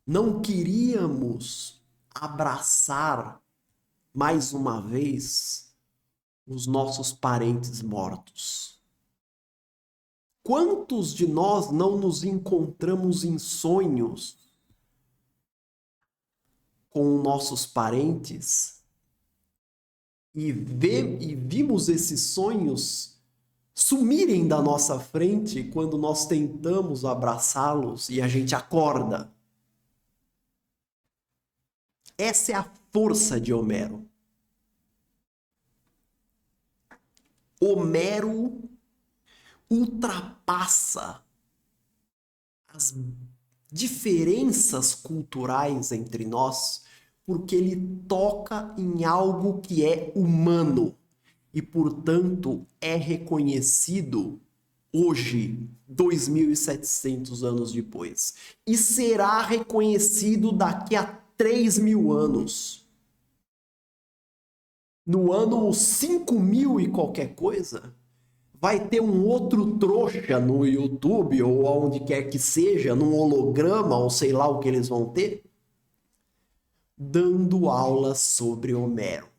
não queríamos abraçar mais uma vez os nossos parentes mortos? Quantos de nós não nos encontramos em sonhos com nossos parentes e vimos esses sonhos sumirem da nossa frente quando nós tentamos abraçá-los e a gente acorda? Essa é a força de Homero. Homero ultrapassa as diferenças culturais entre nós, porque ele toca em algo que é humano e, portanto, é reconhecido hoje, 2.700 anos depois, e será reconhecido daqui a 3.000 anos. No ano 5.000 e qualquer coisa, vai ter um outro trouxa no YouTube ou aonde quer que seja, num holograma ou sei lá o que eles vão ter, dando aulas sobre Homero.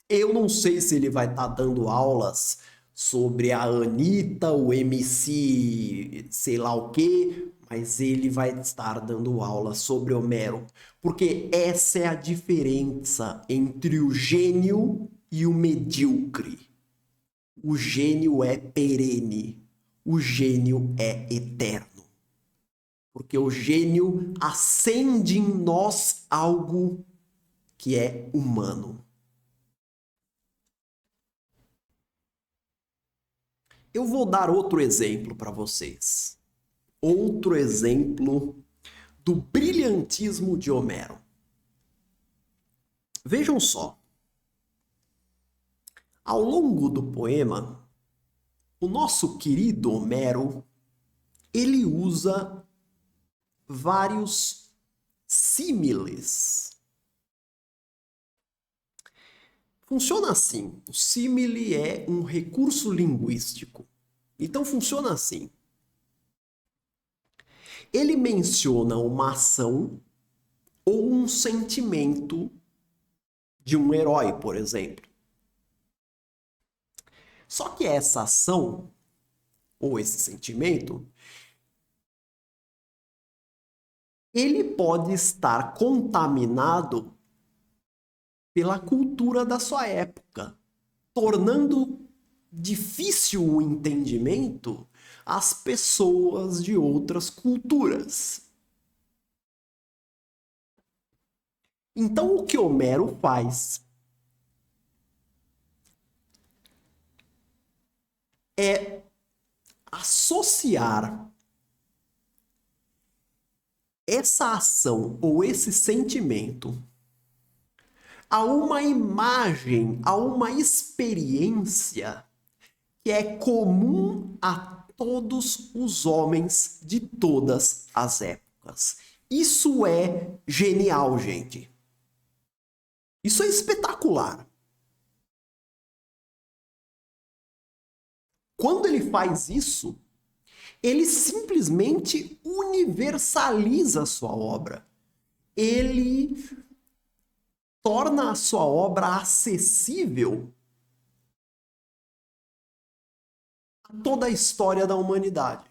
Eu não sei se ele vai estar dando aulas sobre a Anitta, o MC, sei lá o quê, mas ele vai estar dando aula sobre Homero, porque essa é a diferença entre o gênio e o medíocre. O gênio é perene, o gênio é eterno. Porque o gênio acende em nós algo que é humano. Eu vou dar outro exemplo para vocês. Outro exemplo do brilhantismo de Homero. Vejam só. Ao longo do poema, o nosso querido Homero, ele usa vários símiles. Funciona assim. O símile é um recurso linguístico. Então funciona assim. Ele menciona uma ação ou um sentimento de um herói, por exemplo. Só que essa ação ou esse sentimento, ele pode estar contaminado pela cultura da sua época, tornando difícil o entendimento às pessoas de outras culturas. Então, o que Homero faz é associar essa ação ou esse sentimento a uma imagem, a uma experiência que é comum a todos os homens de todas as épocas. Isso é genial, gente. Isso é espetacular. Quando ele faz isso, ele simplesmente universaliza a sua obra. Ele torna a sua obra acessível toda a história da humanidade.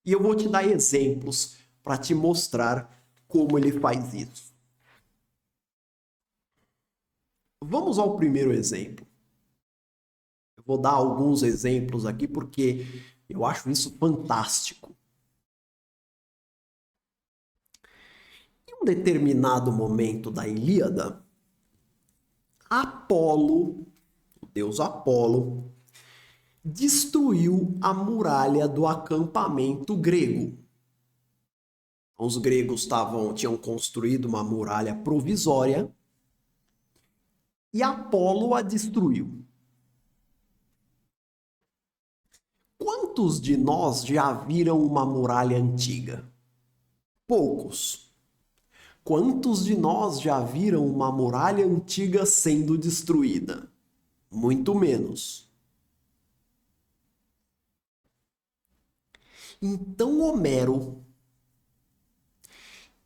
E eu vou te dar exemplos para te mostrar como ele faz isso. Vamos ao primeiro exemplo. Eu vou dar alguns exemplos aqui porque eu acho isso fantástico. Em um determinado momento da Ilíada, Apolo, o deus Apolo, destruiu a muralha do acampamento grego. Os gregos tinham construído uma muralha provisória e Apolo a destruiu. Quantos de nós já viram uma muralha antiga? Poucos. Quantos de nós já viram uma muralha antiga sendo destruída? Muito menos. Então Homero,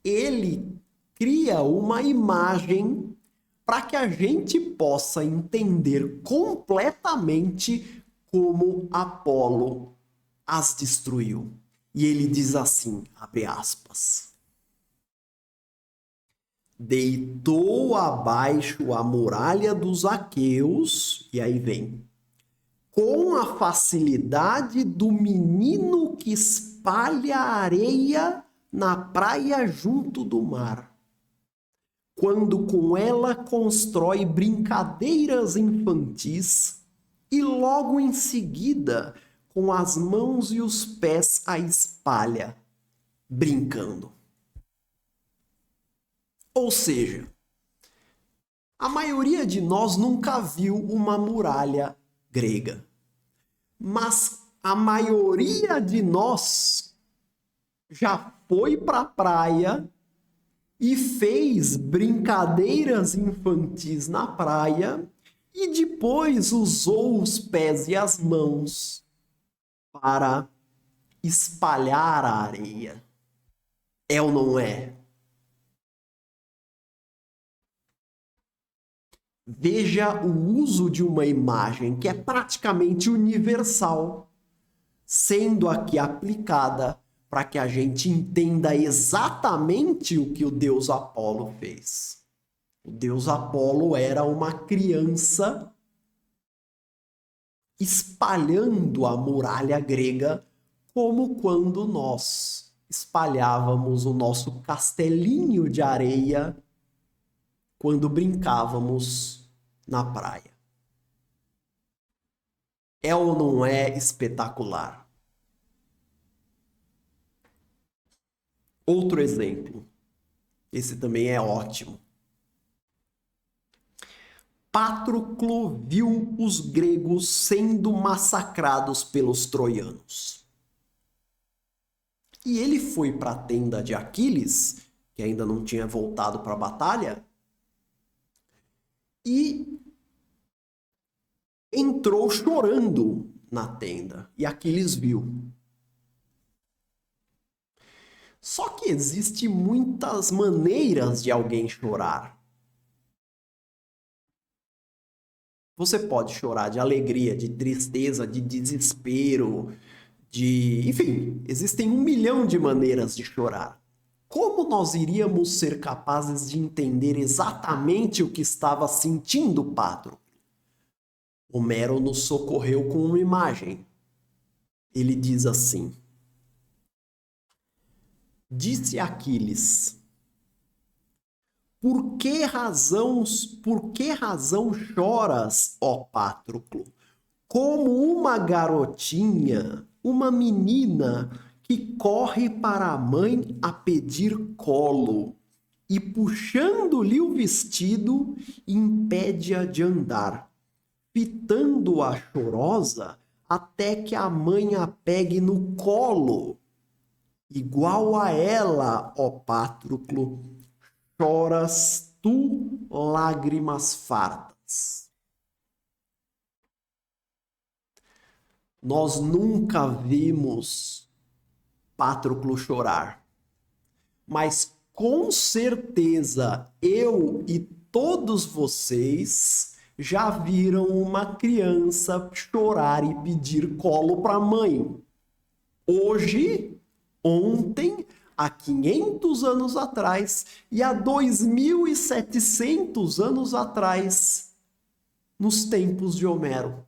ele cria uma imagem para que a gente possa entender completamente como Apolo as destruiu. E ele diz assim, abre aspas: deitou abaixo a muralha dos aqueus, e aí vem, com a facilidade do menino que espalha areia na praia junto do mar, quando com ela constrói brincadeiras infantis e logo em seguida, com as mãos e os pés a espalha, brincando. Ou seja, a maioria de nós nunca viu uma muralha grega, mas a maioria de nós já foi para a praia e fez brincadeiras infantis na praia e depois usou os pés e as mãos para espalhar a areia. É ou não é? Veja o uso de uma imagem que é praticamente universal, sendo aqui aplicada para que a gente entenda exatamente o que o deus Apolo fez. O deus Apolo era uma criança espalhando a muralha grega, como quando nós espalhávamos o nosso castelinho de areia quando brincávamos na praia. É ou não é espetacular? Outro exemplo. Esse também é ótimo. Patroclo viu os gregos sendo massacrados pelos troianos. E ele foi para a tenda de Aquiles, que ainda não tinha voltado para a batalha, e entrou chorando na tenda. E Aquiles viu. Só que existem muitas maneiras de alguém chorar. Você pode chorar de alegria, de tristeza, de desespero, enfim, existem 1 milhão de maneiras de chorar. Como nós iríamos ser capazes de entender exatamente o que estava sentindo Patroclo? Homero nos socorreu com uma imagem. Ele diz assim: disse Aquiles: por que razão choras, ó Patroclo, como uma garotinha, uma menina que corre para a mãe a pedir colo e, puxando-lhe o vestido, impede-a de andar, fitando-a chorosa até que a mãe a pegue no colo. Igual a ela, ó Patroclo, choras tu lágrimas fartas. Nós nunca vimos Patroclo chorar, mas com certeza eu e todos vocês já viram uma criança chorar e pedir colo para a mãe? Hoje, ontem, há 500 anos atrás e há 2.700 anos atrás, nos tempos de Homero.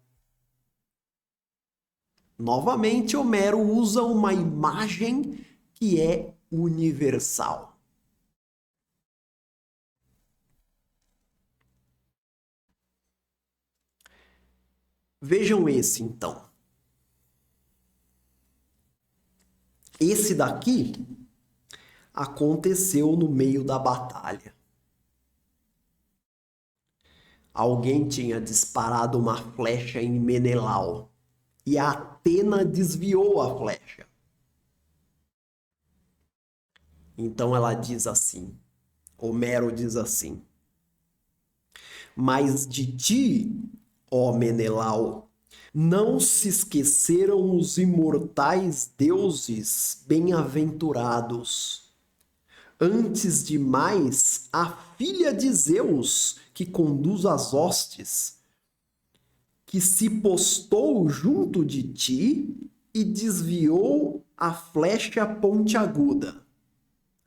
Novamente, Homero usa uma imagem que é universal. Vejam esse, então. Esse daqui aconteceu no meio da batalha. Alguém tinha disparado uma flecha em Menelau e a Atena desviou a flecha. Então ela diz assim, Homero diz assim: mas de ti, ó Menelau, não se esqueceram os imortais deuses bem-aventurados. Antes de mais, a filha de Zeus, que conduz as hostes, que se postou junto de ti e desviou a flecha pontiaguda.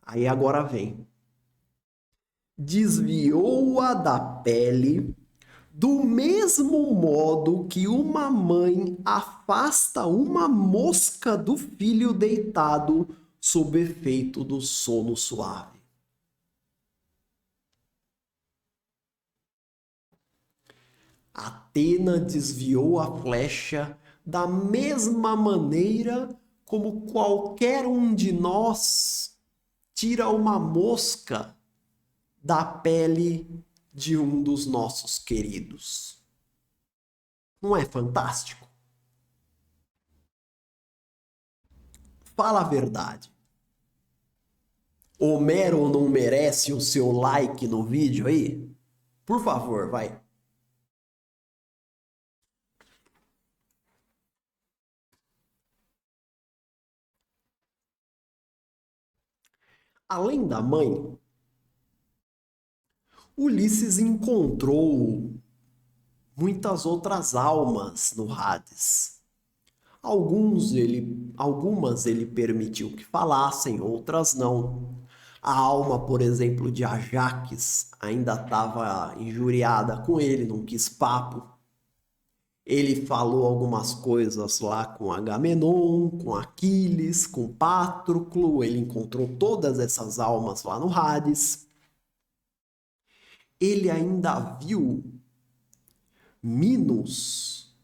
Aí agora vem. Desviou-a da pele, do mesmo modo que uma mãe afasta uma mosca do filho deitado sob efeito do sono suave. Atena desviou a flecha da mesma maneira como qualquer um de nós tira uma mosca da pele de um dos nossos queridos. Não é fantástico? Fala a verdade. Homero não merece o seu like no vídeo aí? Por favor, vai. Além da mãe, Ulisses encontrou muitas outras almas no Hades. Algumas ele permitiu que falassem, outras não. A alma, por exemplo, de Ajax ainda estava injuriada com ele, não quis papo. Ele falou algumas coisas lá com Agamenon, com Aquiles, com Patroclo. Ele encontrou todas essas almas lá no Hades. Ele ainda viu Minos,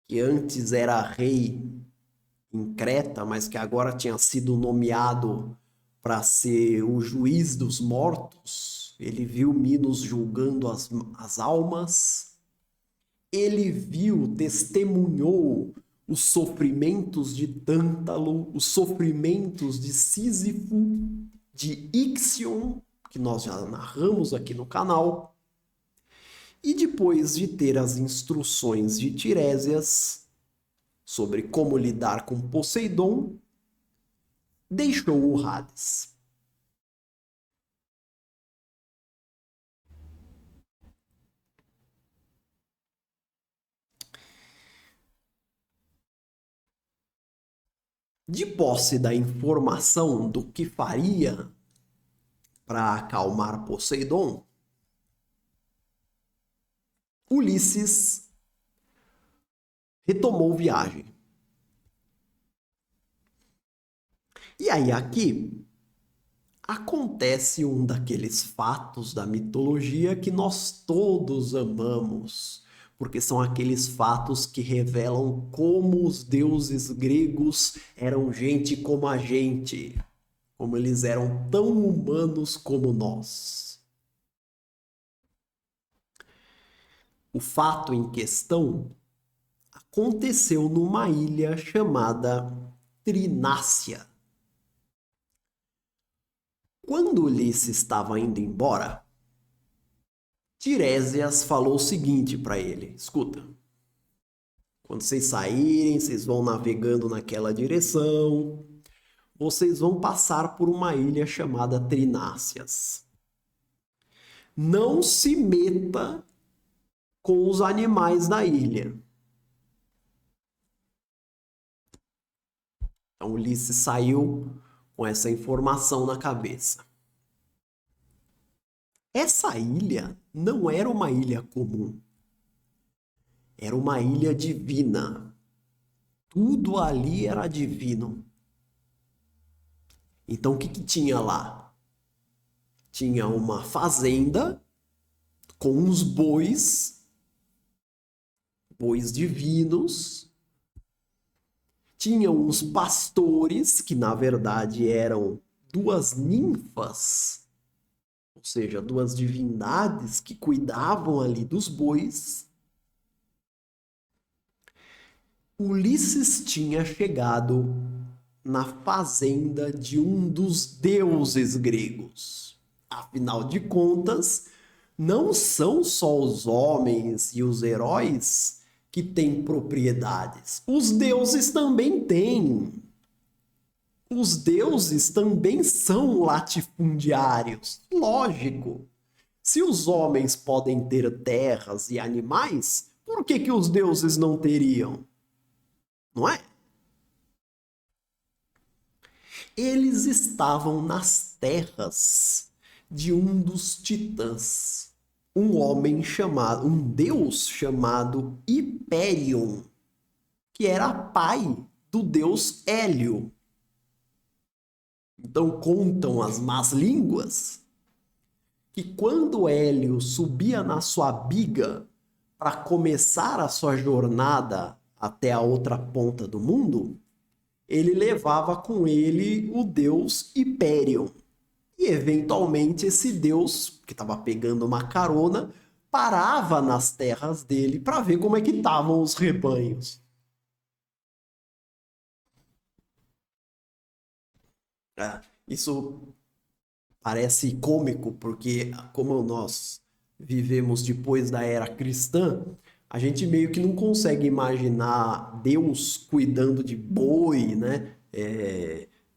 que antes era rei em Creta, mas que agora tinha sido nomeado para ser o juiz dos mortos. Ele viu Minos julgando as almas. Ele viu, testemunhou os sofrimentos de Tântalo, os sofrimentos de Sísifo, de Ixion, que nós já narramos aqui no canal. E depois de ter as instruções de Tiresias sobre como lidar com Poseidon, deixou o Hades. De posse da informação do que faria para acalmar Poseidon, Ulisses retomou viagem. E aí aqui acontece um daqueles fatos da mitologia que nós todos amamos, porque são aqueles fatos que revelam como os deuses gregos eram gente como a gente, como eles eram tão humanos como nós. O fato em questão aconteceu numa ilha chamada Trinácia. Quando Ulisses estava indo embora, Tiresias falou o seguinte para ele: escuta, quando vocês saírem, vocês vão navegando naquela direção, vocês vão passar por uma ilha chamada Trinácias. Não se meta com os animais da ilha. Então Ulisses saiu com essa informação na cabeça. Essa ilha não era uma ilha comum. Era uma ilha divina. Tudo ali era divino. Então o que tinha lá? Tinha uma fazenda com uns bois divinos. Tinha uns pastores, que na verdade eram duas ninfas, ou seja, duas divindades que cuidavam ali dos bois. Ulisses tinha chegado na fazenda de um dos deuses gregos. Afinal de contas, não são só os homens e os heróis que têm propriedades. Os deuses também têm. Os deuses também são latifundiários. Lógico. Se os homens podem ter terras e animais, por que os deuses não teriam? Não é? Eles estavam nas terras de um dos titãs, um deus chamado Hipérion, que era pai do deus Hélio. Então contam as más línguas que quando Hélio subia na sua biga para começar a sua jornada até a outra ponta do mundo, ele levava com ele o deus Hipérion. E, eventualmente, esse deus, que estava pegando uma carona, parava nas terras dele para ver como é que estavam os rebanhos. Isso parece cômico, porque como nós vivemos depois da era cristã, a gente meio que não consegue imaginar Deus cuidando de boi, né?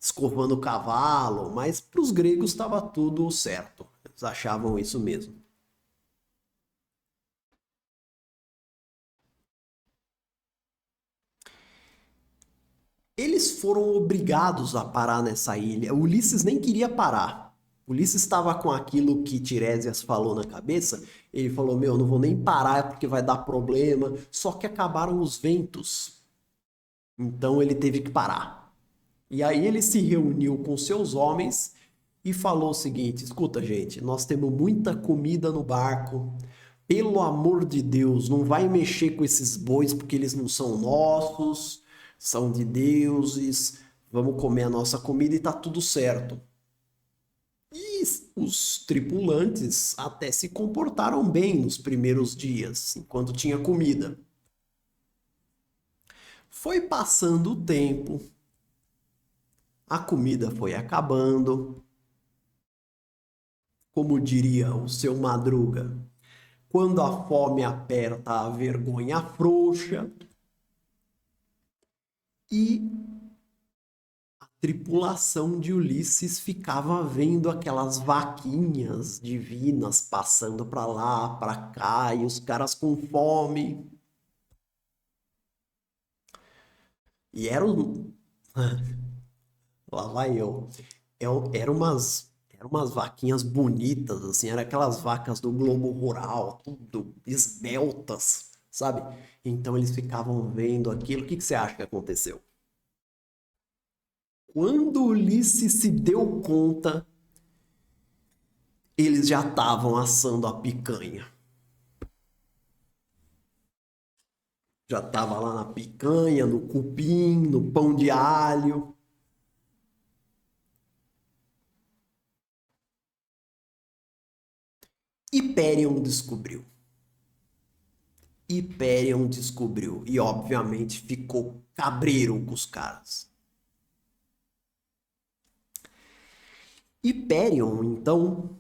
Escovando o cavalo, mas para os gregos estava tudo certo. Eles achavam isso mesmo. Eles foram obrigados a parar nessa ilha. Ulisses nem queria parar. Ulisses estava com aquilo que Tiresias falou na cabeça. Ele falou: Meu, não vou nem parar porque vai dar problema. Só que acabaram os ventos. Então ele teve que parar. E aí ele se reuniu com seus homens e falou o seguinte: Escuta, gente, nós temos muita comida no barco. Pelo amor de Deus, não vai mexer com esses bois porque eles não são nossos, são de deuses. Vamos comer a nossa comida e tá tudo certo. E os tripulantes até se comportaram bem nos primeiros dias, enquanto tinha comida. Foi passando o tempo, a comida foi acabando. Como diria o seu Madruga, quando a fome aperta, a vergonha afrouxa. E a tripulação de Ulisses ficava vendo aquelas vaquinhas divinas passando para lá, para cá, e os caras com fome. E eram. Lá vai eu. Eram umas vaquinhas bonitas, assim, eram aquelas vacas do Globo Rural, tudo esbeltas, sabe? Então eles ficavam vendo aquilo. O que você acha que aconteceu? Quando Ulisses se deu conta, eles já estavam assando a picanha. Já estava lá na picanha, no cupim, no pão de alho. Hyperion descobriu. Hyperion descobriu e, obviamente, ficou cabreiro com os caras. Hyperion, então,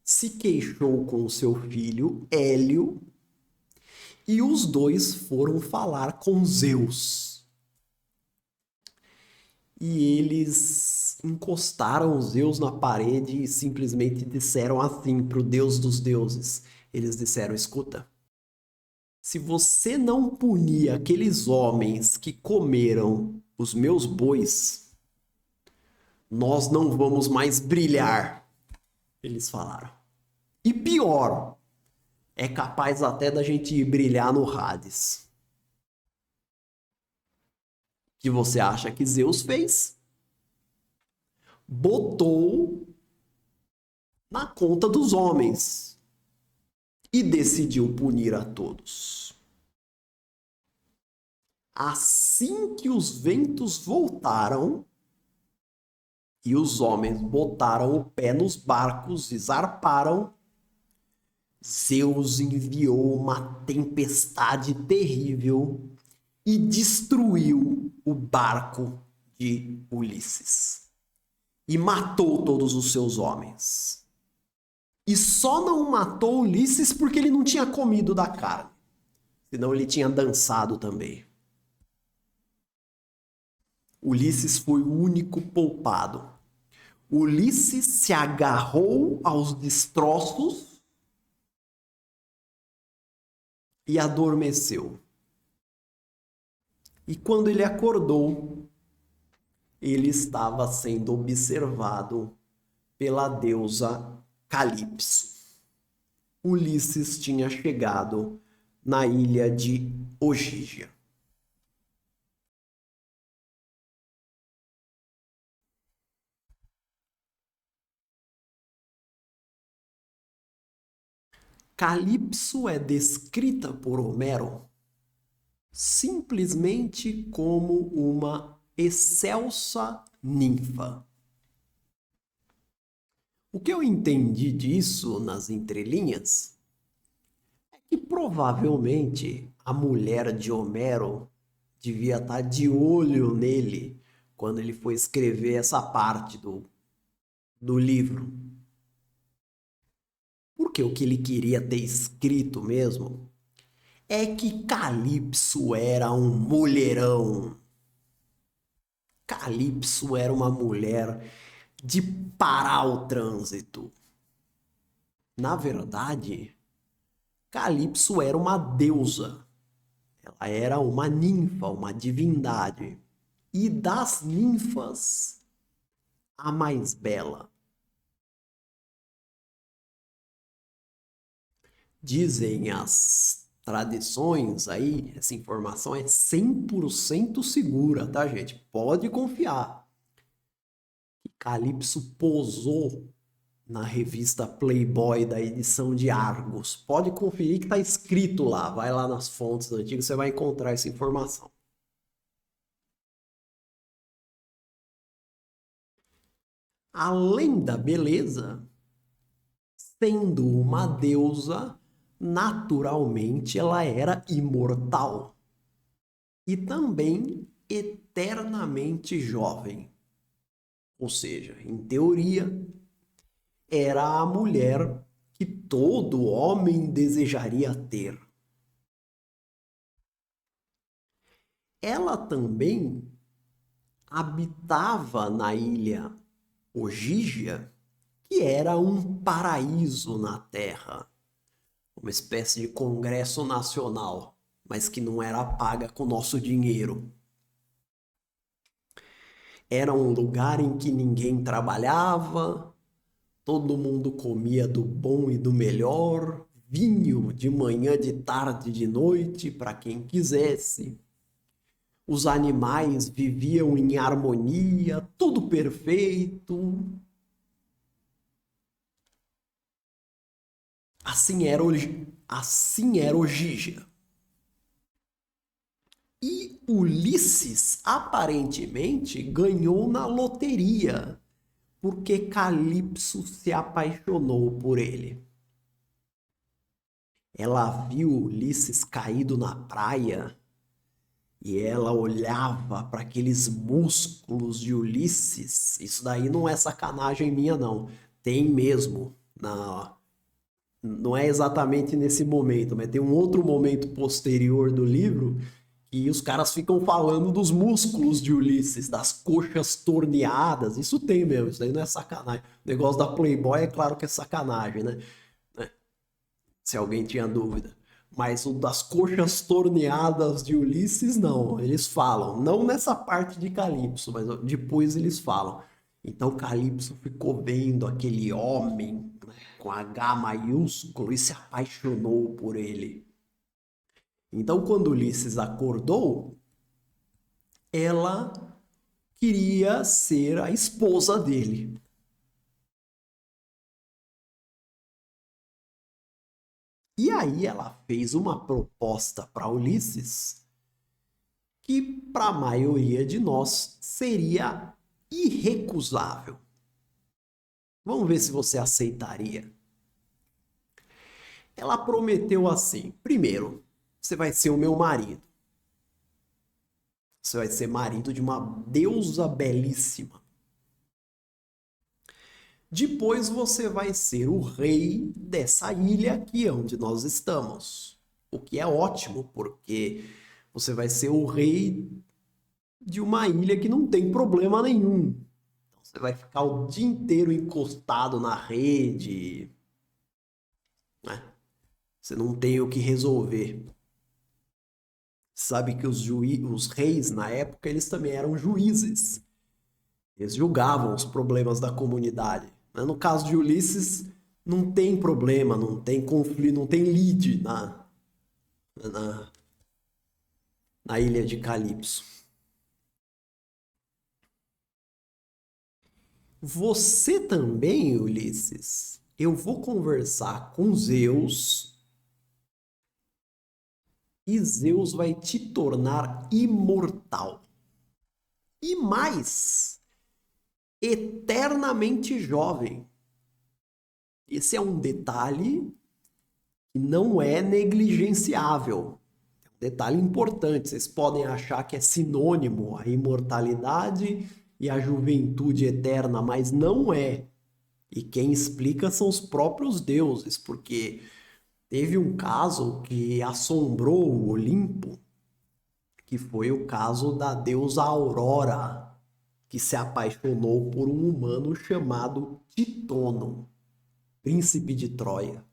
se queixou com o seu filho Hélio e os dois foram falar com Zeus. E eles encostaram Zeus na parede e simplesmente disseram assim para o deus dos deuses. Eles disseram: Escuta, se você não punir aqueles homens que comeram os meus bois, nós não vamos mais brilhar, eles falaram. E pior, é capaz até da gente ir brilhar no Hades. O que você acha que Zeus fez? Botou na conta dos homens e decidiu punir a todos. Assim que os ventos voltaram e os homens botaram o pé nos barcos e zarparam, Zeus enviou uma tempestade terrível e destruiu o barco de Ulisses. E matou todos os seus homens. E só não matou Ulisses porque ele não tinha comido da carne. Senão ele tinha dançado também. Ulisses foi o único poupado. Ulisses se agarrou aos destroços e adormeceu. E quando ele acordou, ele estava sendo observado pela deusa Calipso. Ulisses tinha chegado na ilha de Ogígia. Calipso é descrita por Homero simplesmente como uma excelsa ninfa. O que eu entendi disso nas entrelinhas é que provavelmente a mulher de Homero devia estar de olho nele quando ele foi escrever essa parte do livro. Porque o que ele queria ter escrito mesmo é que Calipso era um mulherão. Calipso era uma mulher de parar o trânsito. Na verdade, Calipso era uma deusa. Ela era uma ninfa, uma divindade. E das ninfas, a mais bela. Dizem as tradições aí, essa informação é 100% segura, tá, gente? Pode confiar. Calipso posou na revista Playboy da edição de Argos. Pode conferir que tá escrito lá. Vai lá nas fontes antigas, você vai encontrar essa informação. Além da beleza, sendo uma deusa, naturalmente ela era imortal e também eternamente jovem. Ou seja, em teoria, era a mulher que todo homem desejaria ter. Ela também habitava na ilha Ogígia, que era um paraíso na Terra, uma espécie de congresso nacional, mas que não era paga com nosso dinheiro. Era um lugar em que ninguém trabalhava, todo mundo comia do bom e do melhor, vinho de manhã, de tarde, de noite, para quem quisesse. Os animais viviam em harmonia, tudo perfeito. Assim era Ogígia. E Ulisses aparentemente ganhou na loteria, porque Calipso se apaixonou por ele. Ela viu Ulisses caído na praia e ela olhava para aqueles músculos de Ulisses. Isso daí não é sacanagem minha, não. Tem mesmo. Não é exatamente nesse momento, mas tem um outro momento posterior do livro e os caras ficam falando dos músculos de Ulisses, das coxas torneadas. Isso tem mesmo, isso daí não é sacanagem. O negócio da Playboy é claro que é sacanagem, né? Se alguém tinha dúvida. Mas o das coxas torneadas de Ulisses, não. Eles falam. Não nessa parte de Calypso, mas depois eles falam. Então Calypso ficou vendo aquele homem, né, com H maiúsculo e se apaixonou por ele. Então, quando Ulisses acordou, ela queria ser a esposa dele. E aí ela fez uma proposta para Ulisses que para a maioria de nós seria irrecusável. Vamos ver se você aceitaria. Ela prometeu assim: primeiro, você vai ser o meu marido. Você vai ser marido de uma deusa belíssima. Depois você vai ser o rei dessa ilha aqui onde nós estamos. O que é ótimo, porque você vai ser o rei de uma ilha que não tem problema nenhum. Então, você vai ficar o dia inteiro encostado na rede, né? Você não tem o que resolver. Sabe que os reis na época eles também eram juízes. Eles julgavam os problemas da comunidade. No caso de Ulisses, não tem problema, não tem conflito, não tem lide na, na ilha de Calypso. Você também, Ulisses, eu vou conversar com Zeus e Zeus vai te tornar imortal. E mais, eternamente jovem. Esse é um detalhe que não é negligenciável. É um detalhe importante. Vocês podem achar que é sinônimo a imortalidade e a juventude eterna, mas não é. E quem explica são os próprios deuses, porque teve um caso que assombrou o Olimpo, que foi o caso da deusa Aurora, que se apaixonou por um humano chamado Titono, príncipe de Troia.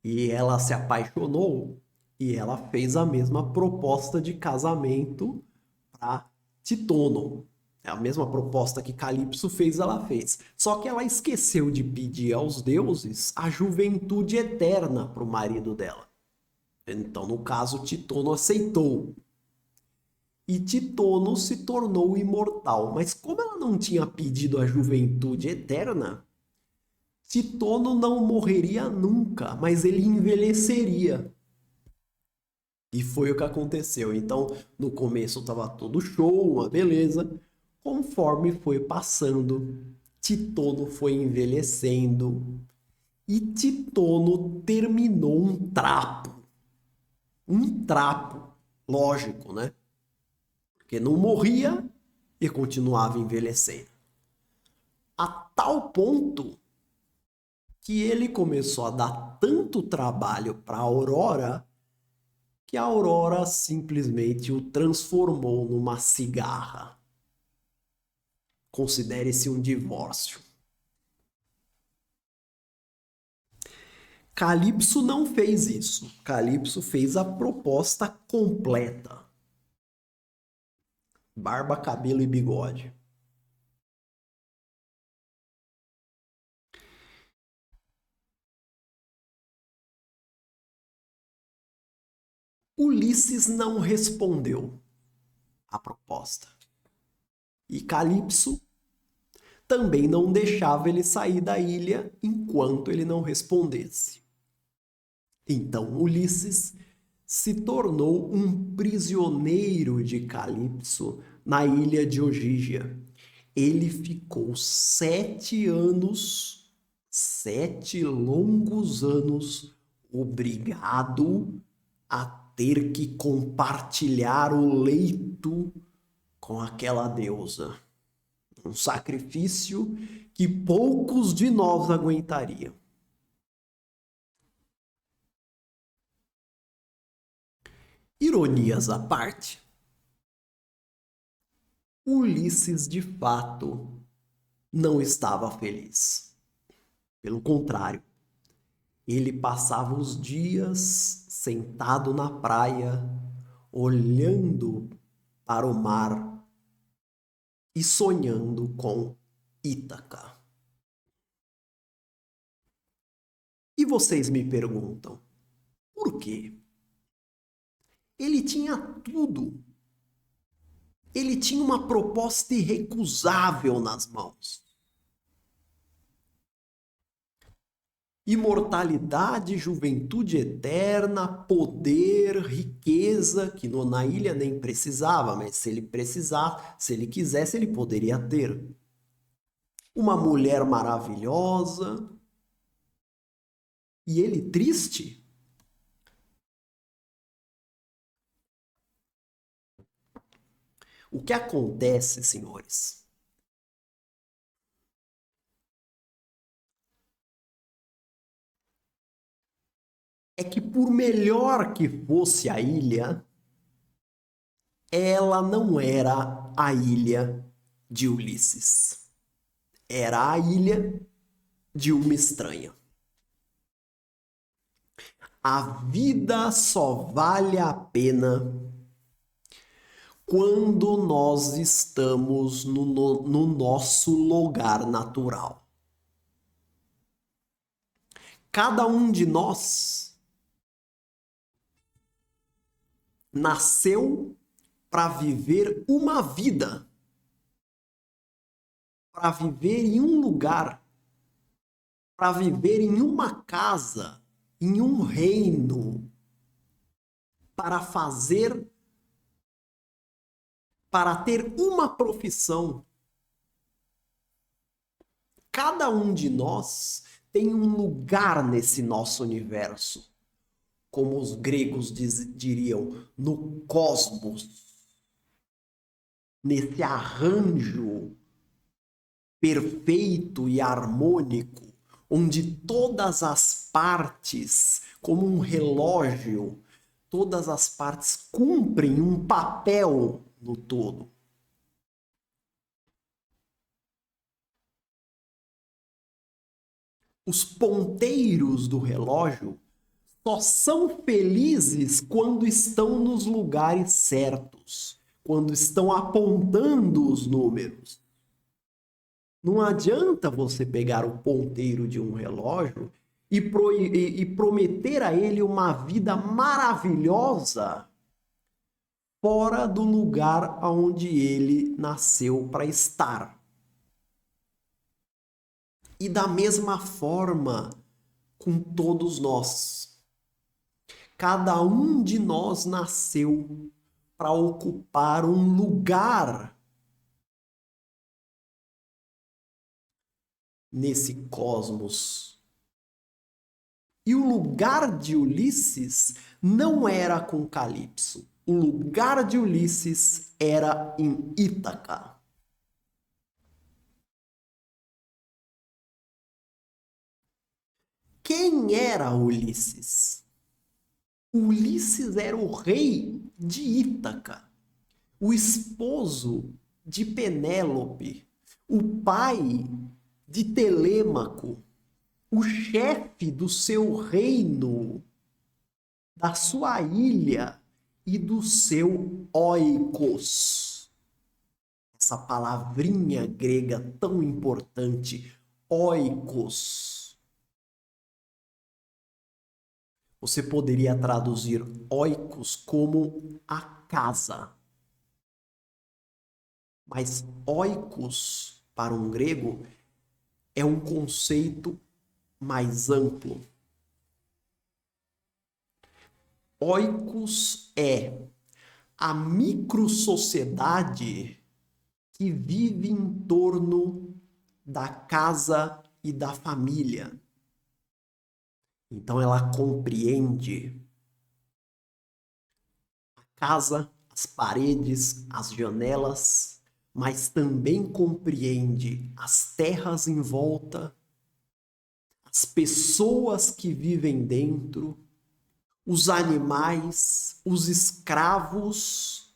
E ela se apaixonou e ela fez a mesma proposta de casamento para Titono. É a mesma proposta que Calypso fez, ela fez. Só que ela esqueceu de pedir aos deuses a juventude eterna para o marido dela. Então, no caso, Titono aceitou. E Titono se tornou imortal. Mas como ela não tinha pedido a juventude eterna, Titono não morreria nunca, mas ele envelheceria. E foi o que aconteceu. Então, no começo estava tudo show, uma beleza. Conforme foi passando, Titono foi envelhecendo. E Titono terminou um trapo. Um trapo, lógico, né? Porque não morria e continuava envelhecendo. A tal ponto que ele começou a dar tanto trabalho para a Aurora que a Aurora simplesmente o transformou numa cigarra. Considere-se um divórcio. Calypso não fez isso. Calypso fez a proposta completa. Barba, cabelo e bigode. Ulisses não respondeu à proposta. E Calypso também não deixava ele sair da ilha enquanto ele não respondesse. Então Ulisses se tornou um prisioneiro de Calypso na ilha de Ogígia. Ele ficou 7 anos, 7 longos anos, obrigado a ter que compartilhar o leito com aquela deusa. Um sacrifício que poucos de nós aguentariam. Ironias à parte, Ulisses de fato não estava feliz. Pelo contrário, Ele passava os dias sentado na praia, olhando para o mar e sonhando com Ítaca. E vocês me perguntam, por quê? Ele tinha tudo. Ele tinha uma proposta irrecusável nas mãos. Imortalidade, juventude eterna, poder, riqueza, que na ilha nem precisava, mas se ele precisasse, se ele quisesse, ele poderia ter. Uma mulher maravilhosa. E ele triste? O que acontece, senhores? É que por melhor que fosse a ilha, ela não era a ilha de Ulisses. Era a ilha de uma estranha. A vida só vale a pena quando nós estamos no nosso lugar natural. Cada um de nós nasceu para viver uma vida, para viver em um lugar, para viver em uma casa, em um reino, para fazer, para ter uma profissão. Cada um de nós tem um lugar nesse nosso universo, como os gregos diriam, no cosmos, nesse arranjo perfeito e harmônico, onde todas as partes, como um relógio, todas as partes cumprem um papel no todo. Os ponteiros do relógio só são felizes quando estão nos lugares certos, quando estão apontando os números. Não adianta você pegar o ponteiro de um relógio e prometer a ele uma vida maravilhosa fora do lugar onde ele nasceu para estar. E da mesma forma com todos nós. Cada um de nós nasceu para ocupar um lugar nesse cosmos. E o lugar de Ulisses não era com Calipso. O lugar de Ulisses era em Ítaca. Quem era Ulisses? Ulisses era o rei de Ítaca, o esposo de Penélope, o pai de Telêmaco, o chefe do seu reino, da sua ilha e do seu oikos. Essa palavrinha grega tão importante, oikos. Você poderia traduzir oikos como a casa. Mas oikos, para um grego, é um conceito mais amplo. Oikos é a microsociedade que vive em torno da casa e da família. Então ela compreende a casa, as paredes, as janelas, mas também compreende as terras em volta, as pessoas que vivem dentro, os animais, os escravos,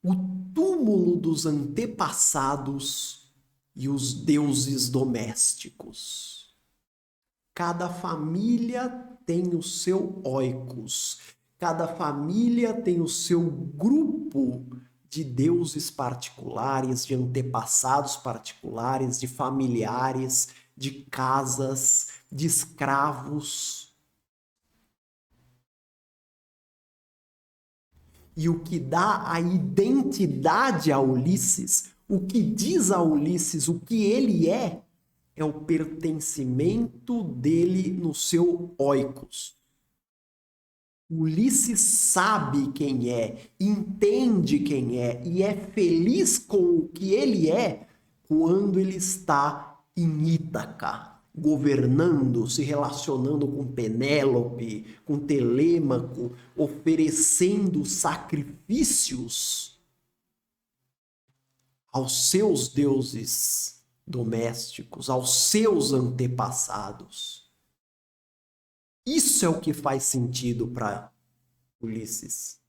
o túmulo dos antepassados e os deuses domésticos. Cada família tem o seu oikos. Cada família tem o seu grupo de deuses particulares, de antepassados particulares, de familiares, de casas, de escravos. E o que dá a identidade a Ulisses, o que diz a Ulisses o que ele é o pertencimento dele no seu oikos. Ulisses sabe quem é, entende quem é e é feliz com o que ele é quando ele está em Ítaca, governando, se relacionando com Penélope, com Telêmaco, oferecendo sacrifícios aos seus deuses domésticos, aos seus antepassados. Isso é o que faz sentido para Ulisses.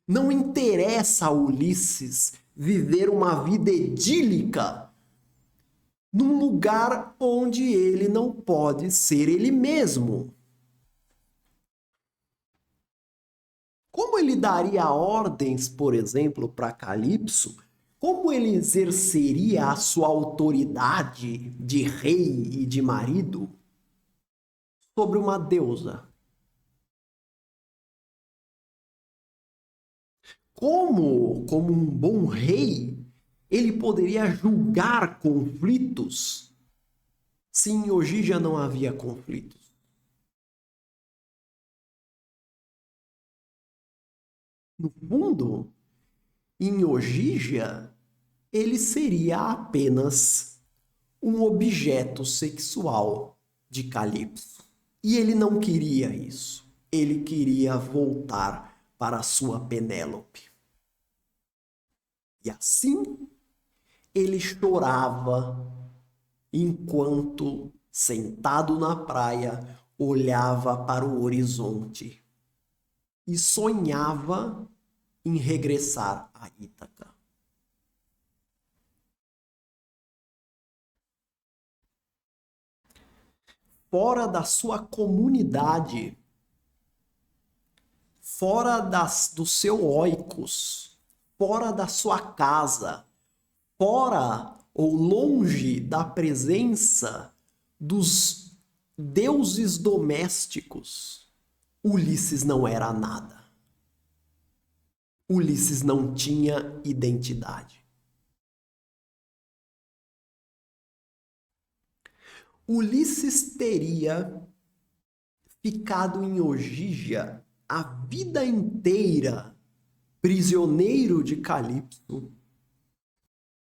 Não interessa a Ulisses viver uma vida idílica num lugar onde ele não pode ser ele mesmo. Como ele daria ordens, por exemplo, para Calipso? Como ele exerceria a sua autoridade de rei e de marido sobre uma deusa? Como um bom rei, ele poderia julgar conflitos se em Ogija não havia conflitos? No fundo, em Ogija, ele seria apenas um objeto sexual de Calipso. E ele não queria isso. Ele queria voltar para sua Penélope. E assim, ele chorava enquanto, sentado na praia, olhava para o horizonte e sonhava em regressar a Ítaca. Fora da sua comunidade, fora do seu oikos, fora da sua casa, fora ou longe da presença dos deuses domésticos, Ulisses não era nada. Ulisses não tinha identidade. Ulisses teria ficado em Ogija a vida inteira prisioneiro de Calipso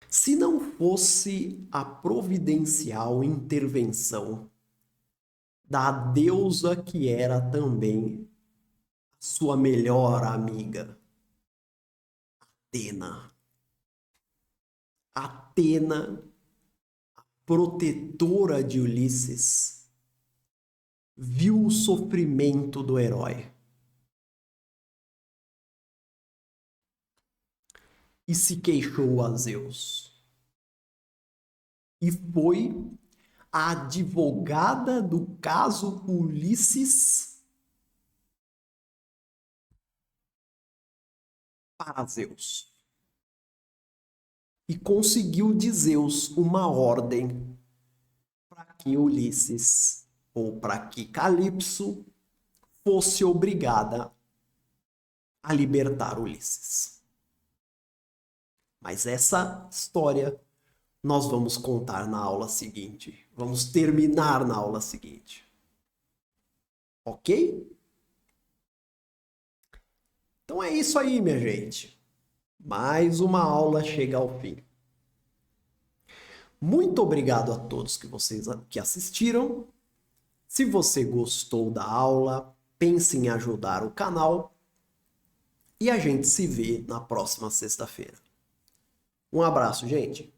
se não fosse a providencial intervenção da deusa que era também sua melhor amiga, Atena. Atena, protetora de Ulisses, viu o sofrimento do herói e se queixou a Zeus. E foi a advogada do caso Ulisses para Zeus. E conseguiu de Zeus uma ordem para que Ulisses, ou para que Calipso, fosse obrigada a libertar Ulisses. Mas essa história nós vamos contar na aula seguinte. Vamos terminar na aula seguinte. Ok? Então é isso aí, minha gente. Mais uma aula chega ao fim. Muito obrigado a todos que assistiram. Se você gostou da aula, pense em ajudar o canal. E a gente se vê na próxima sexta-feira. Um abraço, gente.